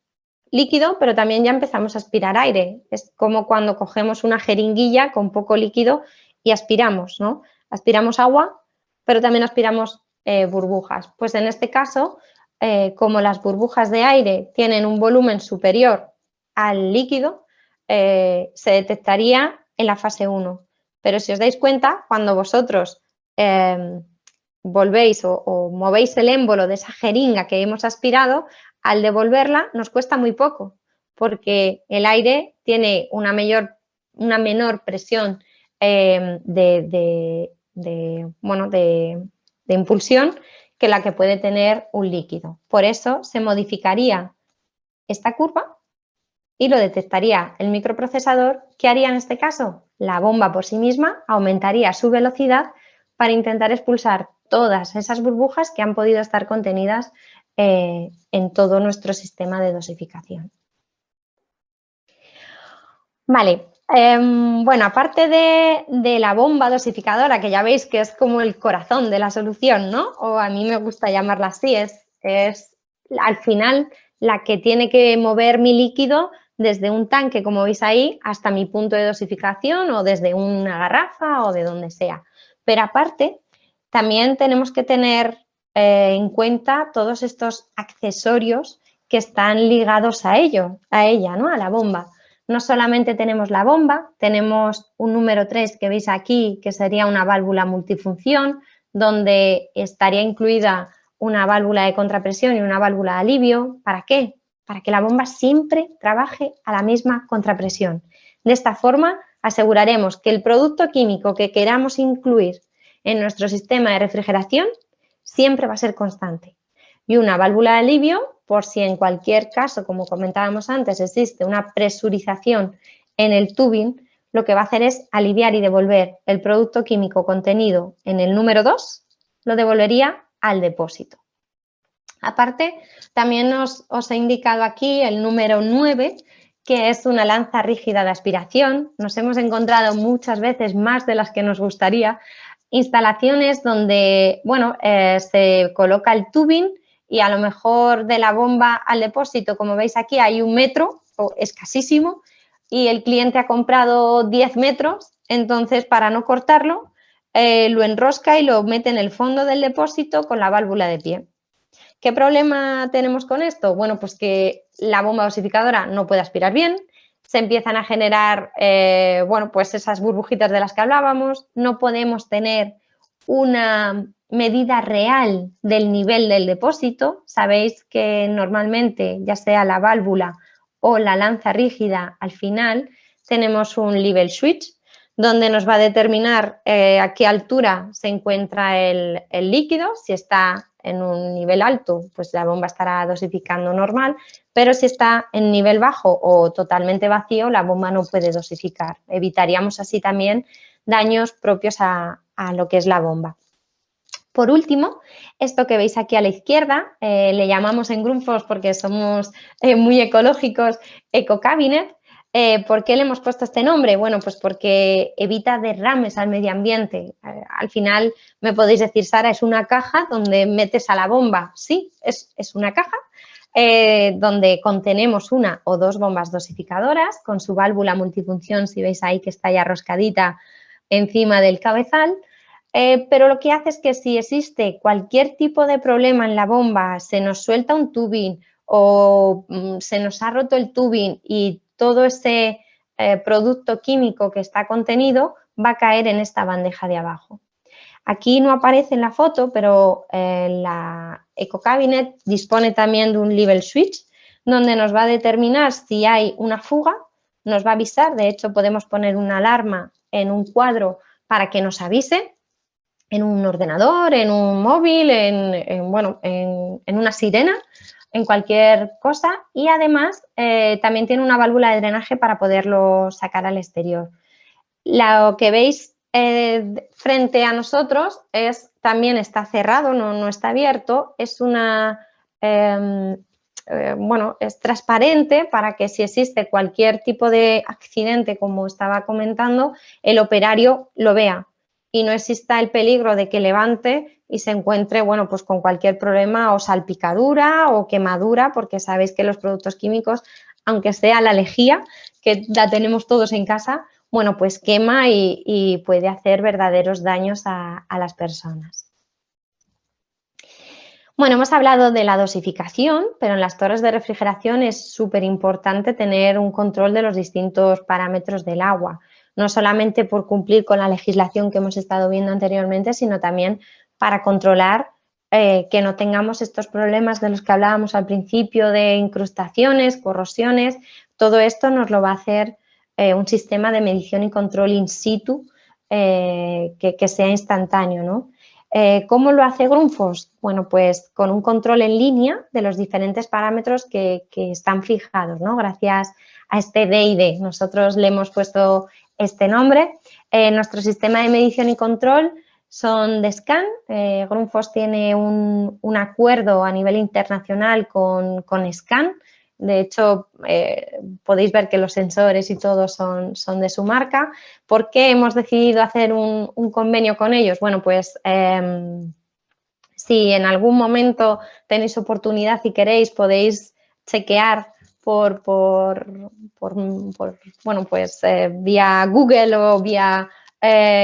líquido, pero también ya empezamos a aspirar aire. Es como cuando cogemos una jeringuilla con poco líquido y aspiramos, ¿no? Aspiramos agua, pero también aspiramos burbujas. Pues en este caso, como las burbujas de aire tienen un volumen superior al líquido, se detectaría en la fase 1. Pero si os dais cuenta, cuando vosotros volvéis o movéis el émbolo de esa jeringa que hemos aspirado, al devolverla nos cuesta muy poco, porque el aire tiene una menor presión de impulsión que la que puede tener un líquido. Por eso se modificaría esta curva y lo detectaría el microprocesador. ¿Qué haría en este caso? La bomba por sí misma aumentaría su velocidad para intentar expulsar todas esas burbujas que han podido estar contenidas en todo nuestro sistema de dosificación. Vale, bueno, aparte de la bomba dosificadora, que ya veis que es como el corazón de la solución, ¿no? O a mí me gusta llamarla así, es al final la que tiene que mover mi líquido desde un tanque, como veis ahí, hasta mi punto de dosificación, o desde una garrafa o de donde sea. Pero aparte, también tenemos que tener en cuenta todos estos accesorios que están ligados a ella, ¿no? A la bomba. No solamente tenemos la bomba, tenemos un número 3 que veis aquí, que sería una válvula multifunción, donde estaría incluida una válvula de contrapresión y una válvula de alivio. ¿Para qué? Para que la bomba siempre trabaje a la misma contrapresión. De esta forma, aseguraremos que el producto químico que queramos incluir en nuestro sistema de refrigeración siempre va a ser constante. Y una válvula de alivio, por si en cualquier caso, como comentábamos antes, existe una presurización en el tubing, lo que va a hacer es aliviar y devolver el producto químico contenido en el número 2, lo devolvería al depósito. Aparte, también os he indicado aquí el número 9, que es una lanza rígida de aspiración. Nos hemos encontrado muchas veces, más de las que nos gustaría, instalaciones donde, bueno, se coloca el tubing y a lo mejor de la bomba al depósito, como veis aquí, hay 1 metro o escasísimo, y el cliente ha comprado 10 metros, entonces para no cortarlo lo enrosca y lo mete en el fondo del depósito con la válvula de pie. ¿Qué problema tenemos con esto? Bueno, pues que la bomba dosificadora no puede aspirar bien, se empiezan a generar, bueno, pues esas burbujitas de las que hablábamos, no podemos tener una medida real del nivel del depósito. Sabéis que normalmente, ya sea la válvula o la lanza rígida, al final tenemos un level switch donde nos va a determinar a qué altura se encuentra el líquido. Si está en un nivel alto, pues la bomba estará dosificando normal, pero si está en nivel bajo o totalmente vacío, la bomba no puede dosificar. Evitaríamos así también daños propios a lo que es la bomba. Por último, esto que veis aquí a la izquierda, le llamamos en Grundfos porque somos muy ecológicos, EcoCabinet. ¿Por qué le hemos puesto este nombre? Bueno, pues porque evita derrames al medio ambiente. Al final me podéis decir, Sara, es una caja donde metes a la bomba. Sí, es una caja donde contenemos una o dos bombas dosificadoras con su válvula multifunción, si veis ahí que está ya roscadita encima del cabezal. Pero lo que hace es que si existe cualquier tipo de problema en la bomba, se nos suelta un tubing o se nos ha roto el tubing y todo ese producto químico que está contenido va a caer en esta bandeja de abajo. Aquí no aparece en la foto, pero la EcoCabinet dispone también de un level switch donde nos va a determinar si hay una fuga, nos va a avisar, de hecho podemos poner una alarma en un cuadro para que nos avise, en un ordenador, en un móvil, en una sirena, en cualquier cosa, y además también tiene una válvula de drenaje para poderlo sacar al exterior. Lo que veis frente a nosotros también está cerrado, no está abierto, es es transparente para que si existe cualquier tipo de accidente, como estaba comentando, el operario lo vea y no exista el peligro de que levante y se encuentre, bueno, pues con cualquier problema o salpicadura o quemadura, porque sabéis que los productos químicos, aunque sea la lejía, que la tenemos todos en casa, bueno, pues quema y puede hacer verdaderos daños a las personas. Bueno, hemos hablado de la dosificación, pero en las torres de refrigeración es súper importante tener un control de los distintos parámetros del agua, no solamente por cumplir con la legislación que hemos estado viendo anteriormente, sino también para controlar que no tengamos estos problemas de los que hablábamos al principio de incrustaciones, corrosiones. Todo esto nos lo va a hacer un sistema de medición y control in situ que sea instantáneo, ¿no? ¿Cómo lo hace Grundfos? Bueno, pues con un control en línea de los diferentes parámetros que están fijados, ¿no? Gracias a este D&D. Nosotros le hemos puesto este nombre. Nuestro sistema de medición y control son de SCAN. Grundfos tiene un acuerdo a nivel internacional con SCAN. De hecho, podéis ver que los sensores y todo son de su marca. ¿Por qué hemos decidido hacer un convenio con ellos? Bueno, pues si en algún momento tenéis oportunidad y queréis, podéis chequear vía Google o vía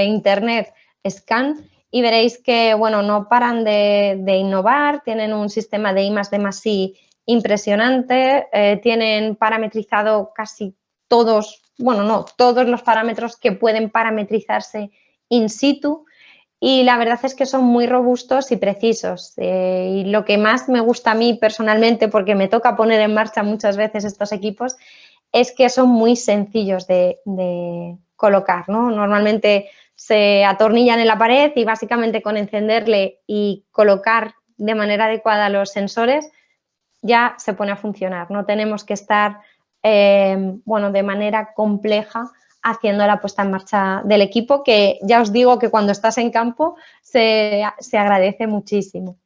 Internet SCAN y veréis que, bueno, no paran de innovar, tienen un sistema de I+D+I impresionante, tienen parametrizado casi todos, bueno, no, todos los parámetros que pueden parametrizarse in situ y la verdad es que son muy robustos y precisos. Y lo que más me gusta a mí personalmente, porque me toca poner en marcha muchas veces estos equipos, es que son muy sencillos de colocar, ¿no? Normalmente se atornillan en la pared y básicamente con encenderle y colocar de manera adecuada los sensores ya se pone a funcionar. No tenemos que estar, de manera compleja haciendo la puesta en marcha del equipo, que ya os digo que cuando estás en campo se agradece muchísimo.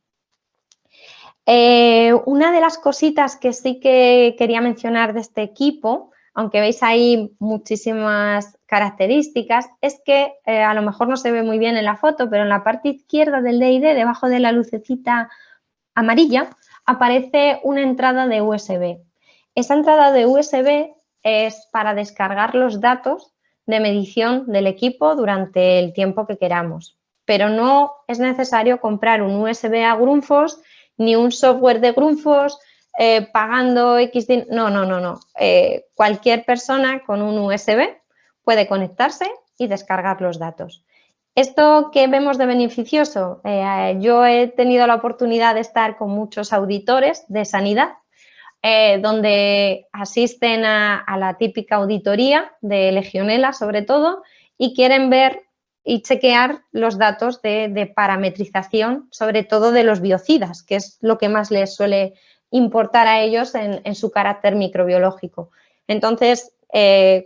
Una de las cositas que sí que quería mencionar de este equipo, aunque veis ahí muchísimas características, es que a lo mejor no se ve muy bien en la foto, pero en la parte izquierda del D&D, debajo de la lucecita amarilla, aparece una entrada de USB. Esa entrada de USB es para descargar los datos de medición del equipo durante el tiempo que queramos, pero no es necesario comprar un USB a Grundfos ni un software de Grundfos pagando X. No. Cualquier persona con un USB puede conectarse y descargar los datos. ¿Esto qué vemos de beneficioso? Yo he tenido la oportunidad de estar con muchos auditores de sanidad, donde asisten a la típica auditoría de Legionela, sobre todo, y quieren ver y chequear los datos de parametrización, sobre todo de los biocidas, que es lo que más les suele importar a ellos en su carácter microbiológico. Entonces,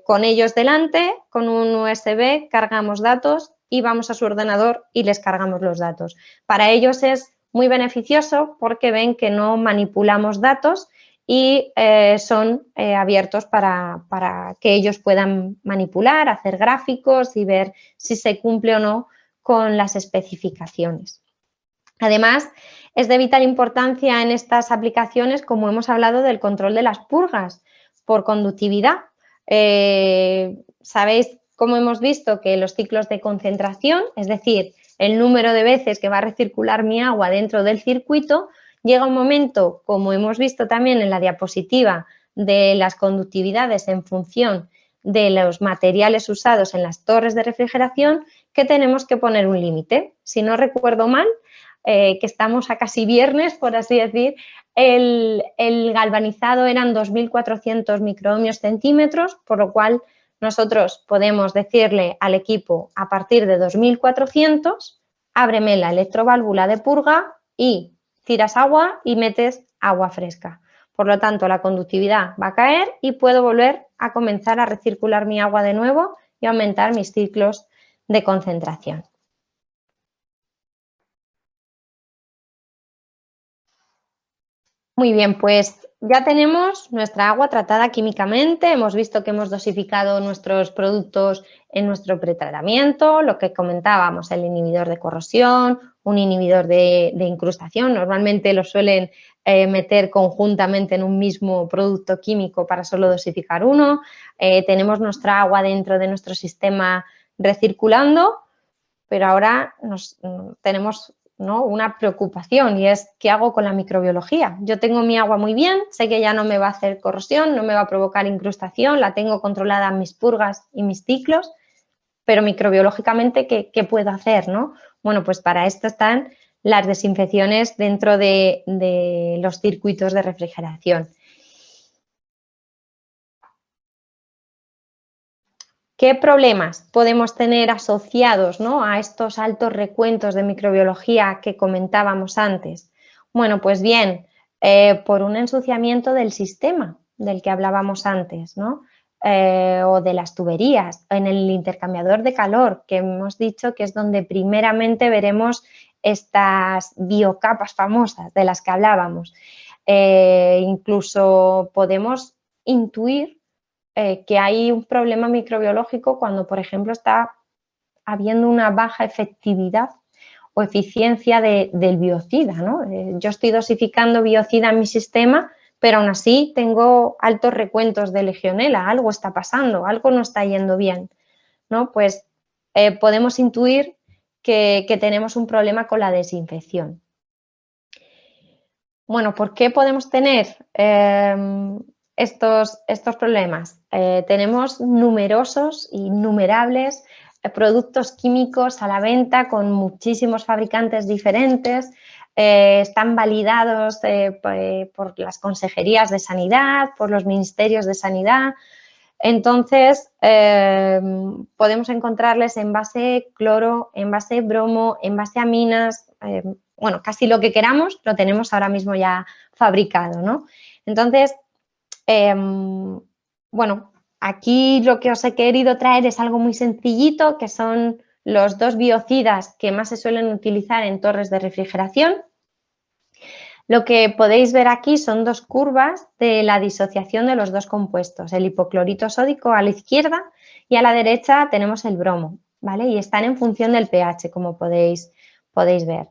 con ellos delante, con un USB, cargamos datos, y vamos a su ordenador y les cargamos los datos. Para ellos es muy beneficioso porque ven que no manipulamos datos y son abiertos para que ellos puedan manipular, hacer gráficos y ver si se cumple o no con las especificaciones. Además, es de vital importancia en estas aplicaciones, como hemos hablado, del control de las purgas por conductividad. Sabéis, como hemos visto, que los ciclos de concentración, es decir, el número de veces que va a recircular mi agua dentro del circuito, llega un momento, como hemos visto también en la diapositiva, de las conductividades en función de los materiales usados en las torres de refrigeración, que tenemos que poner un límite. Si no recuerdo mal, que estamos a casi viernes, por así decir, el galvanizado eran 2.400 microohmios centímetros, por lo cual nosotros podemos decirle al equipo, a partir de 2.400, ábreme la electroválvula de purga y tiras agua y metes agua fresca. Por lo tanto, la conductividad va a caer y puedo volver a comenzar a recircular mi agua de nuevo y aumentar mis ciclos de concentración. Muy bien, pues ya tenemos nuestra agua tratada químicamente, hemos visto que hemos dosificado nuestros productos en nuestro pretratamiento, lo que comentábamos, el inhibidor de corrosión, un inhibidor de incrustación, normalmente lo suelen meter conjuntamente en un mismo producto químico para solo dosificar uno, tenemos nuestra agua dentro de nuestro sistema recirculando, pero ahora tenemos una preocupación y es ¿qué hago con la microbiología? Yo tengo mi agua muy bien, sé que ya no me va a hacer corrosión, no me va a provocar incrustación, la tengo controlada mis purgas y mis ciclos, pero microbiológicamente, ¿qué puedo hacer? ¿No? Bueno, pues para esto están las desinfecciones dentro de los circuitos de refrigeración. ¿Qué problemas podemos tener asociados, ¿no?, a estos altos recuentos de microbiología que comentábamos antes? Bueno, pues bien, por un ensuciamiento del sistema del que hablábamos antes, ¿no? O de las tuberías, en el intercambiador de calor, que hemos dicho que es donde primeramente veremos estas biocapas famosas de las que hablábamos. Incluso podemos intuir que hay un problema microbiológico cuando, por ejemplo, está habiendo una baja efectividad o eficiencia del biocida, ¿no? Yo estoy dosificando biocida en mi sistema, pero aún así tengo altos recuentos de legionela, algo está pasando, algo no está yendo bien, ¿no? Pues podemos intuir que tenemos un problema con la desinfección. Bueno, ¿por qué podemos tener estos problemas? Tenemos numerosos, innumerables productos químicos a la venta con muchísimos fabricantes diferentes, están validados por las consejerías de sanidad, por los ministerios de sanidad. Entonces, podemos encontrarles envase cloro, envase bromo, envase aminas, bueno, casi lo que queramos lo tenemos ahora mismo ya fabricado, ¿no? Entonces, bueno, aquí lo que os he querido traer es algo muy sencillito, que son los dos biocidas que más se suelen utilizar en torres de refrigeración. Lo que podéis ver aquí son dos curvas de la disociación de los dos compuestos, el hipoclorito sódico a la izquierda y a la derecha tenemos el bromo, ¿vale? Y están en función del pH, como podéis ver.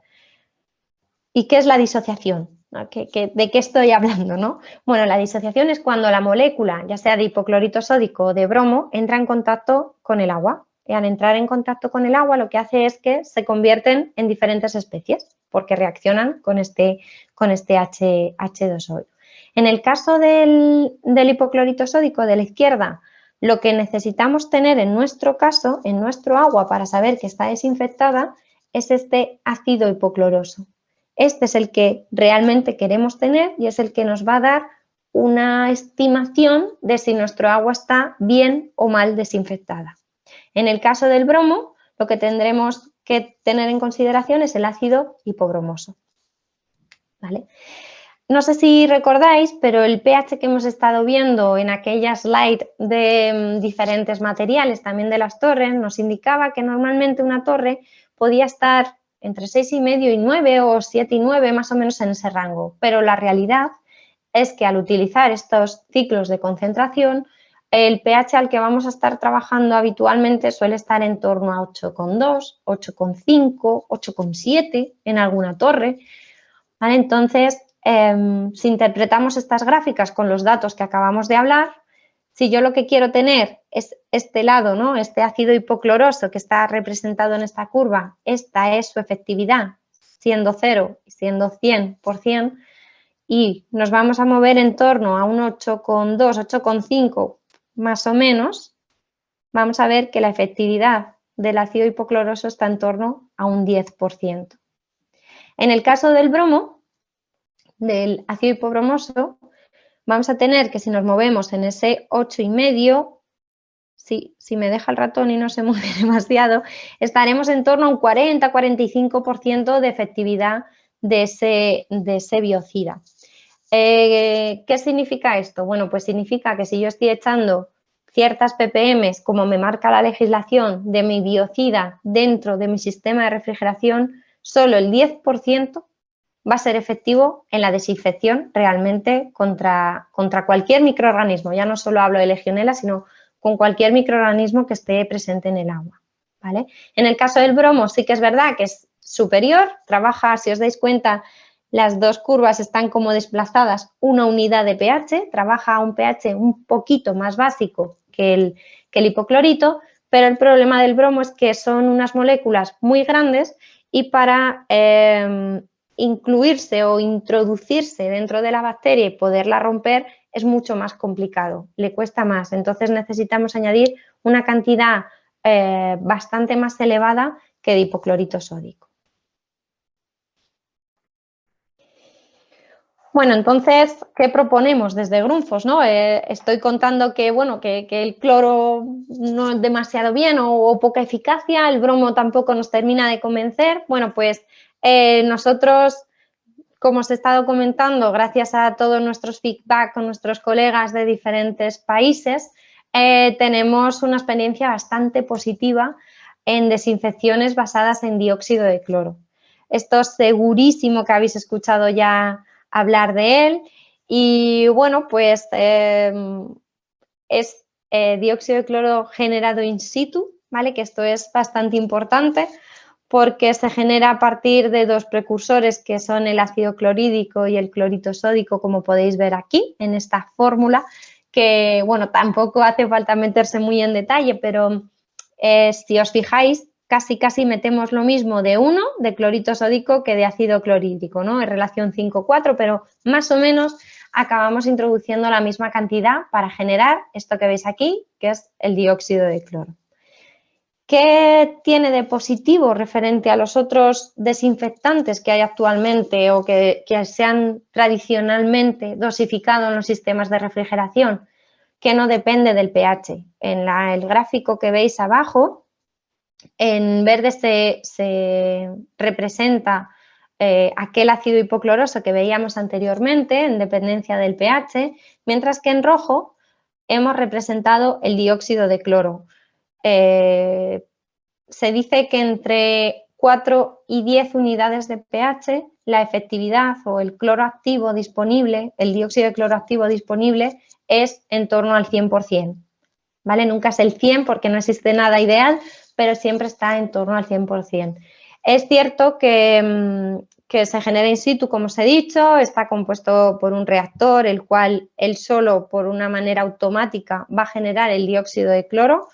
¿Y qué es la disociación? ¿De qué estoy hablando, no? Bueno, la disociación es cuando la molécula, ya sea de hipoclorito sódico o de bromo, entra en contacto con el agua. Y al entrar en contacto con el agua lo que hace es que se convierten en diferentes especies porque reaccionan con este H2O. En el caso del hipoclorito sódico de la izquierda, lo que necesitamos tener en nuestro caso, en nuestro agua, para saber que está desinfectada, es este ácido hipocloroso. Este es el que realmente queremos tener y es el que nos va a dar una estimación de si nuestro agua está bien o mal desinfectada. En el caso del bromo, lo que tendremos que tener en consideración es el ácido hipobromoso, ¿vale? no sé si recordáis, pero el pH que hemos estado viendo en aquella slide de diferentes materiales, también de las torres, nos indicaba que normalmente una torre podía estar entre 6,5 y 9 o 7 y 9, más o menos en ese rango. Pero la realidad es que al utilizar estos ciclos de concentración, el pH al que vamos a estar trabajando habitualmente suele estar en torno a 8,2, 8,5, 8,7 en alguna torre, ¿vale? Entonces, si interpretamos estas gráficas con los datos que acabamos de hablar, si yo lo que quiero tener es este lado, ¿no? Este ácido hipocloroso que está representado en esta curva, esta es su efectividad, siendo 0 y siendo 100%, y nos vamos a mover en torno a un 8,2, 8,5 más o menos, vamos a ver que la efectividad del ácido hipocloroso está en torno a un 10%. En el caso del bromo, del ácido hipobromoso, vamos a tener que si nos movemos en ese 8,5, si me deja el ratón y no se mueve demasiado, estaremos en torno a un 40-45% de efectividad de ese biocida. ¿Qué significa esto? Bueno, pues significa que si yo estoy echando ciertas ppm, como me marca la legislación, de mi biocida dentro de mi sistema de refrigeración, solo el 10% va a ser efectivo en la desinfección realmente contra cualquier microorganismo. Ya no solo hablo de Legionella, sino con cualquier microorganismo que esté presente en el agua, ¿vale? En el caso del bromo sí que es verdad que es superior, trabaja, si os dais cuenta, las dos curvas están como desplazadas una unidad de pH, trabaja a un pH un poquito más básico que el hipoclorito, pero el problema del bromo es que son unas moléculas muy grandes y para incluirse o introducirse dentro de la bacteria y poderla romper es mucho más complicado, le cuesta más. Entonces necesitamos añadir una cantidad bastante más elevada que de hipoclorito sódico. Bueno, entonces, ¿qué proponemos desde Grundfos, ¿no? Estoy contando que, bueno, que el cloro no es demasiado bien o poca eficacia, el bromo tampoco nos termina de convencer. Bueno, pues nosotros, como os he estado comentando, gracias a todos nuestros feedback con nuestros colegas de diferentes países, tenemos una experiencia bastante positiva en desinfecciones basadas en dióxido de cloro. Esto segurísimo que habéis escuchado ya hablar de él y bueno, pues es dióxido de cloro generado in situ, ¿vale? Que esto es bastante importante porque se genera a partir de dos precursores que son el ácido clorhídrico y el clorito sódico, como podéis ver aquí en esta fórmula, que bueno, tampoco hace falta meterse muy en detalle, pero si os fijáis, casi metemos lo mismo de uno, de clorito sódico, que de ácido clorhídrico, ¿no? En relación 5,4, pero más o menos acabamos introduciendo la misma cantidad para generar esto que veis aquí, que es el dióxido de cloro. ¿Qué tiene de positivo referente a los otros desinfectantes que hay actualmente o que se han tradicionalmente dosificado en los sistemas de refrigeración? Que no depende del pH. En el gráfico que veis abajo, en verde se representa aquel ácido hipocloroso que veíamos anteriormente en dependencia del pH, mientras que en rojo hemos representado el dióxido de cloro. Se dice que entre 4 y 10 unidades de pH la efectividad o el cloro activo disponible, el dióxido de cloro activo disponible es en torno al 100%, ¿vale? Nunca es el 100 porque no existe nada ideal, pero siempre está en torno al 100%. Es cierto que se genera in situ, como os he dicho, está compuesto por un reactor, el cual él solo, por una manera automática, va a generar el dióxido de cloro.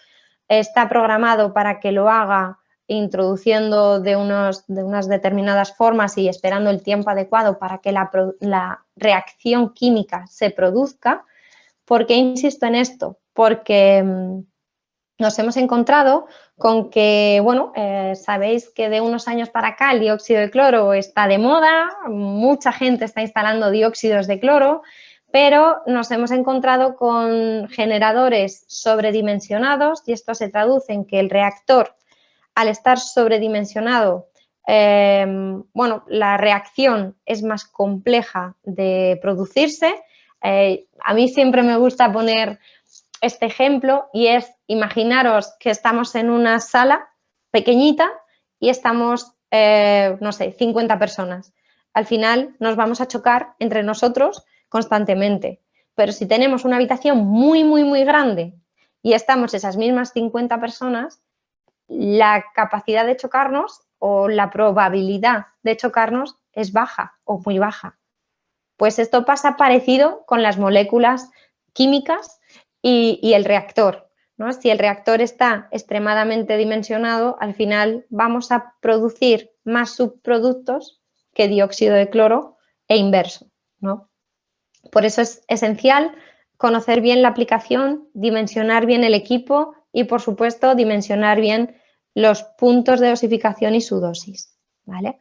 Está programado para que lo haga introduciendo de unas determinadas formas y esperando el tiempo adecuado para que la reacción química se produzca. ¿Por qué insisto en esto? Porque nos hemos encontrado con que, bueno, sabéis que de unos años para acá el dióxido de cloro está de moda, mucha gente está instalando dióxidos de cloro, pero nos hemos encontrado con generadores sobredimensionados y esto se traduce en que el reactor, al estar sobredimensionado, bueno, la reacción es más compleja de producirse. A mí siempre me gusta poner este ejemplo y es, imaginaros que estamos en una sala pequeñita y estamos, no sé, 50 personas. Al final nos vamos a chocar entre nosotros constantemente. Pero si tenemos una habitación muy, muy, muy grande y estamos esas mismas 50 personas, la capacidad de chocarnos o la probabilidad de chocarnos es baja o muy baja. Pues esto pasa parecido con las moléculas químicas y el reactor, ¿no? Si el reactor está extremadamente dimensionado, al final vamos a producir más subproductos que dióxido de cloro e inverso, ¿no? Por eso es esencial conocer bien la aplicación, dimensionar bien el equipo y, por supuesto, dimensionar bien los puntos de dosificación y su dosis, ¿vale?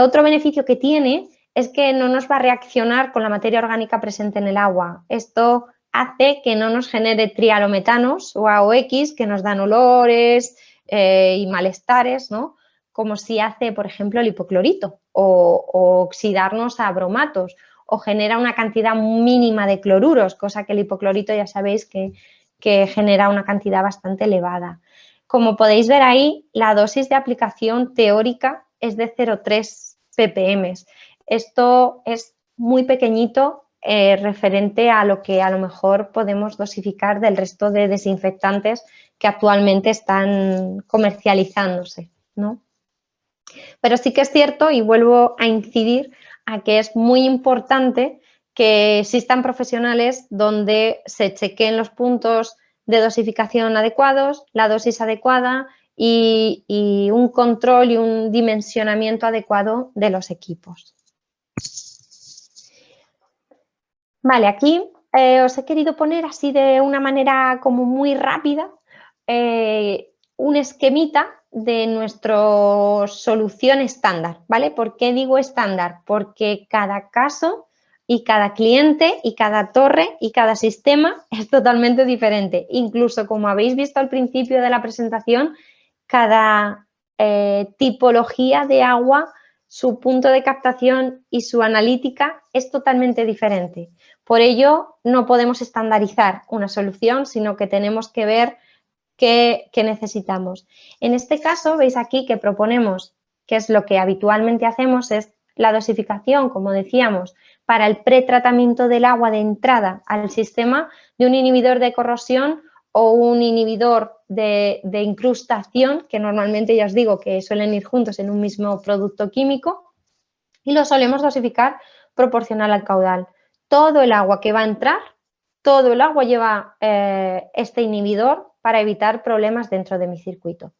Otro beneficio que tiene es que no nos va a reaccionar con la materia orgánica presente en el agua. Esto hace que no nos genere trialometanos o AOX que nos dan olores y malestares, ¿no? Como si hace, por ejemplo, el hipoclorito o oxidarnos a bromatos o genera una cantidad mínima de cloruros, cosa que el hipoclorito ya sabéis que genera una cantidad bastante elevada. Como podéis ver ahí, la dosis de aplicación teórica es de 0,3 ppm. Esto es muy pequeñito referente a lo que a lo mejor podemos dosificar del resto de desinfectantes que actualmente están comercializándose, ¿no? Pero sí que es cierto, y vuelvo a incidir, a que es muy importante que existan profesionales donde se chequeen los puntos de dosificación adecuados, la dosis adecuada y un control y un dimensionamiento adecuado de los equipos. Vale, aquí os he querido poner así de una manera como muy rápida un esquemita de nuestra solución estándar, ¿vale? ¿Por qué digo estándar? Porque cada caso y cada cliente y cada torre y cada sistema es totalmente diferente. Incluso, como habéis visto al principio de la presentación, cada tipología de agua, su punto de captación y su analítica es totalmente diferente. Por ello, no podemos estandarizar una solución, sino que tenemos que ver qué necesitamos. En este caso, veis aquí que proponemos, que es lo que habitualmente hacemos, es la dosificación, como decíamos, para el pretratamiento del agua de entrada al sistema de un inhibidor de corrosión o un inhibidor de incrustación, que normalmente ya os digo que suelen ir juntos en un mismo producto químico, y lo solemos dosificar proporcional al caudal. Todo el agua que va a entrar, todo el agua lleva este inhibidor para evitar problemas dentro de mi circuito.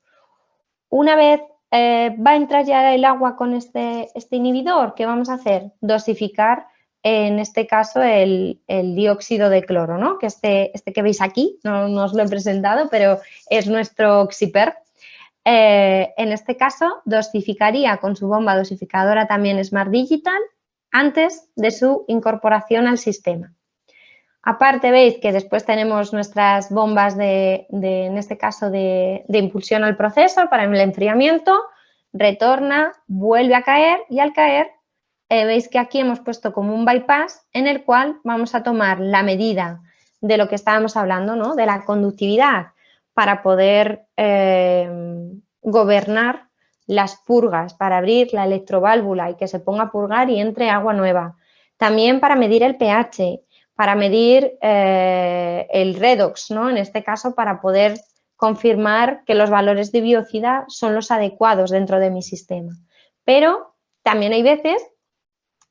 Una vez va a entrar ya el agua con este inhibidor, ¿qué vamos a hacer? Dosificar, en este caso, el dióxido de cloro, ¿no? Que este que veis aquí, no os lo he presentado, pero es nuestro Oxiper. En este caso, dosificaría con su bomba dosificadora también Smart Digital antes de su incorporación al sistema. Aparte, veis que después tenemos nuestras bombas en este caso, de impulsión al proceso para el enfriamiento, retorna, vuelve a caer y al caer, veis que aquí hemos puesto como un bypass en el cual vamos a tomar la medida de lo que estábamos hablando, ¿no? De la conductividad para poder gobernar las purgas, para abrir la electroválvula y que se ponga a purgar y entre agua nueva. También para medir el pH, para medir el redox, ¿no? En este caso, para poder confirmar que los valores de biocida son los adecuados dentro de mi sistema. Pero también hay veces,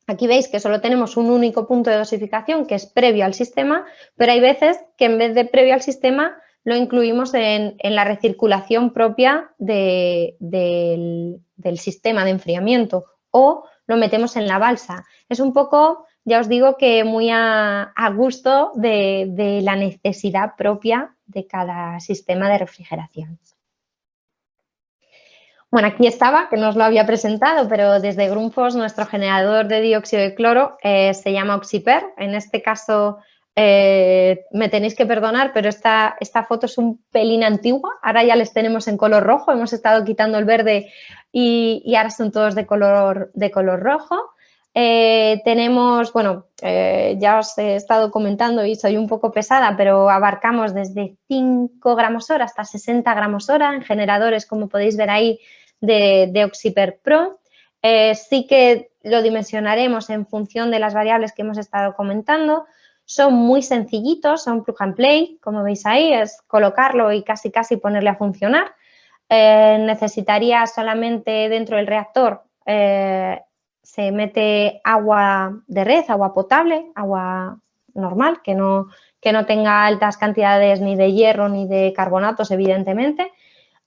aquí veis que solo tenemos un único punto de dosificación que es previo al sistema, pero hay veces que en vez de previo al sistema lo incluimos en la recirculación propia del sistema de enfriamiento o lo metemos en la balsa. Es un poco, ya os digo, que muy a gusto de la necesidad propia de cada sistema de refrigeración. Bueno, aquí estaba, que no os lo había presentado, pero desde Grundfos nuestro generador de dióxido de cloro se llama Oxiper. En este caso me tenéis que perdonar, pero esta foto es un pelín antigua. Ahora ya les tenemos en color rojo, hemos estado quitando el verde y ahora son todos de color rojo. Tenemos, bueno, ya os he estado comentando y soy un poco pesada, pero abarcamos desde 5 gramos hora hasta 60 gramos hora en generadores, como podéis ver ahí, de Oxyper Pro. Sí que lo dimensionaremos en función de las variables que hemos estado comentando. Son muy sencillitos, son plug and play, como veis ahí, es colocarlo y casi ponerle a funcionar. Necesitaría solamente dentro del reactor, se mete agua de red, agua potable, agua normal, que no tenga altas cantidades ni de hierro ni de carbonatos, evidentemente.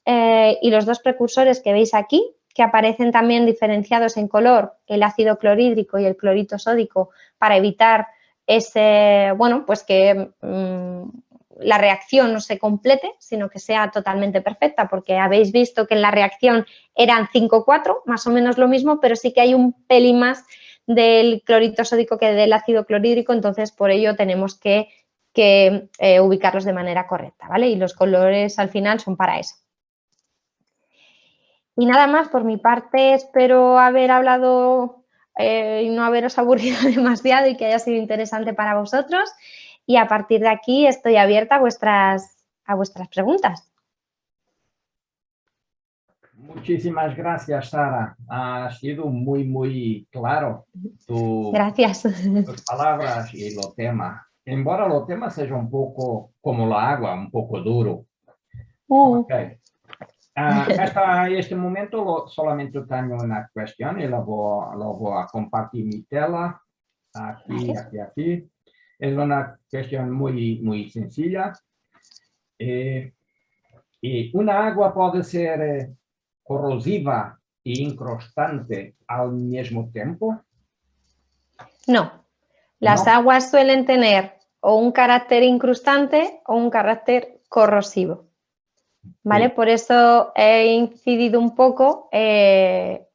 Y los dos precursores que veis aquí, que aparecen también diferenciados en color, el ácido clorhídrico y el clorito sódico, para evitar ese, bueno, pues que la reacción no se complete, sino que sea totalmente perfecta, porque habéis visto que en la reacción eran 5,4, más o menos lo mismo, pero sí que hay un pelín más del clorito sódico que del ácido clorhídrico, entonces por ello tenemos que ubicarlos de manera correcta, ¿vale? Y los colores al final son para eso. Y nada más, por mi parte, espero haber hablado y no haberos aburrido demasiado y que haya sido interesante para vosotros. Y a partir de aquí estoy abierta a vuestras preguntas. Muchísimas gracias, Sara. Ha sido muy claro Gracias. tus palabras y el tema. Embora el tema sea un poco como la agua, un poco duro. Ok. Hasta este momento solamente tengo una cuestión y lo voy a compartir mi tela aquí. Es una cuestión muy sencilla. Y una agua puede ser corrosiva e incrustante al mismo tiempo. No, las aguas suelen tener o un carácter incrustante o un carácter corrosivo. ¿Vale? Sí. Por eso he incidido un poco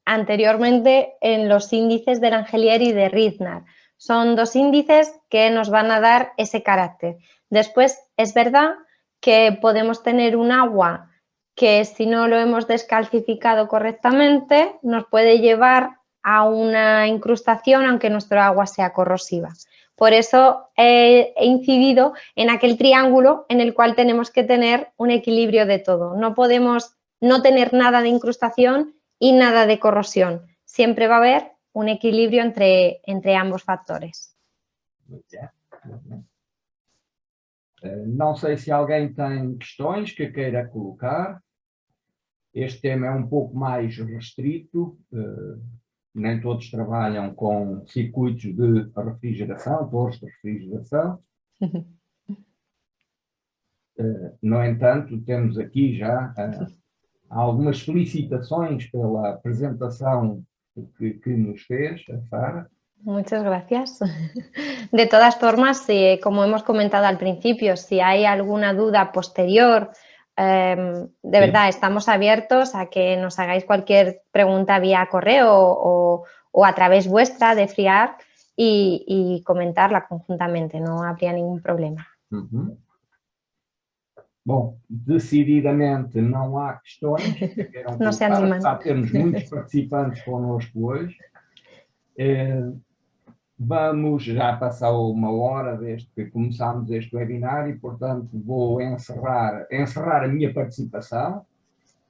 anteriormente en los índices de Langelier y de Riznar. Son dos índices que nos van a dar ese carácter. Después, es verdad que podemos tener un agua que, si no lo hemos descalcificado correctamente, nos puede llevar a una incrustación, aunque nuestro agua sea corrosiva. Por eso he incidido en aquel triángulo en el cual tenemos que tener un equilibrio de todo. No podemos no tener nada de incrustación y nada de corrosión. Siempre va a haber un equilibrio entre ambos factores. Não sei se alguém tem questões que queira colocar. Este tema é um pouco mais restrito. Nem todos trabalham com circuitos de refrigeração, torres de refrigeração. No entanto, temos aqui já algumas felicitações pela apresentação que nos fez, a Sara. Muchas gracias. De todas formas, como hemos comentado al principio, si hay alguna duda posterior, de verdad estamos abiertos a que nos hagáis cualquier pregunta vía correo o a través vuestra de FreeArc y comentarla conjuntamente, no habría ningún problema. Bom, decididamente não há questões que queiram não se animam. Temos muitos participantes connosco hoje. Vamos já passar uma hora desde que começámos este webinar e, portanto, vou encerrar a minha participação.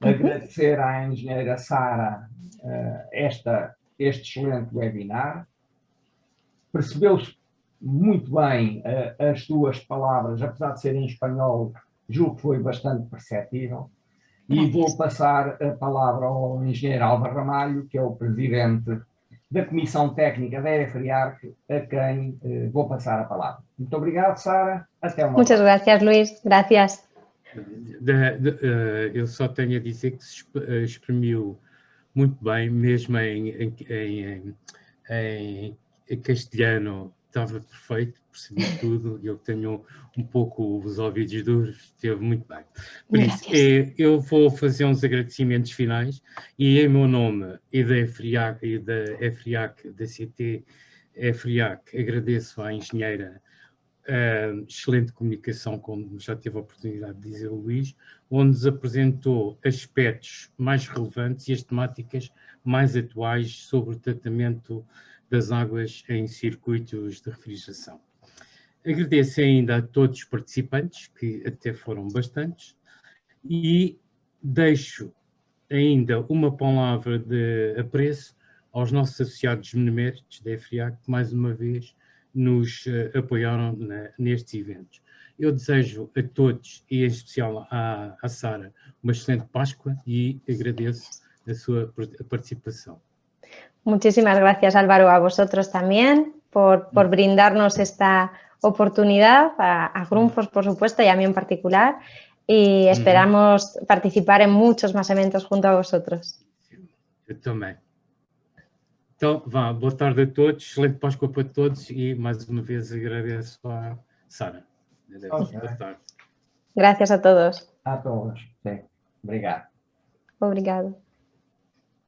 Agradecer à engenheira Sara este excelente webinar. Percebeu-se muito bem as tuas palavras, apesar de serem em espanhol, julgo que foi bastante perceptível. E vou passar a palavra ao engenheiro Álvaro Ramalho, que é o presidente da Comissão Técnica da EFRIARC, a quem vou passar a palavra. Muito obrigado, Sara. Até uma Muchas gracias, Luís. Gracias. Eu só tenho a dizer que se exprimiu muito bem, mesmo em castelhano. Estava perfeito, percebi tudo. Eu tenho um pouco os ouvidos duros, esteve muito bem. Por isso, eu vou fazer uns agradecimentos finais e em meu nome e da EFRIAC, da CT EFRIAC, agradeço à engenheira excelente comunicação, como já teve a oportunidade de dizer o Luís, onde nos apresentou aspectos mais relevantes e as temáticas mais atuais sobre o tratamento das águas em circuitos de refrigeração. Agradeço ainda a todos os participantes, que até foram bastantes, e deixo ainda uma palavra de apreço aos nossos associados beneméritos da FRIAC, que mais uma vez nos apoiaram nestes eventos. Eu desejo a todos, e em especial à Sara, uma excelente Páscoa e agradeço a sua participação. Muchísimas gracias, Álvaro, a vosotros también por brindarnos esta oportunidad, a Grundfos, por supuesto, y a mí en particular, y esperamos participar en muchos más eventos junto a vosotros. Eu também. Então, vá, boa tarde a todos, excelente Páscoa para todos e mais uma vez agradeço à Sara. Okay. Boa tarde. Gracias a todos. A todos, sim. Obrigado. Obrigado.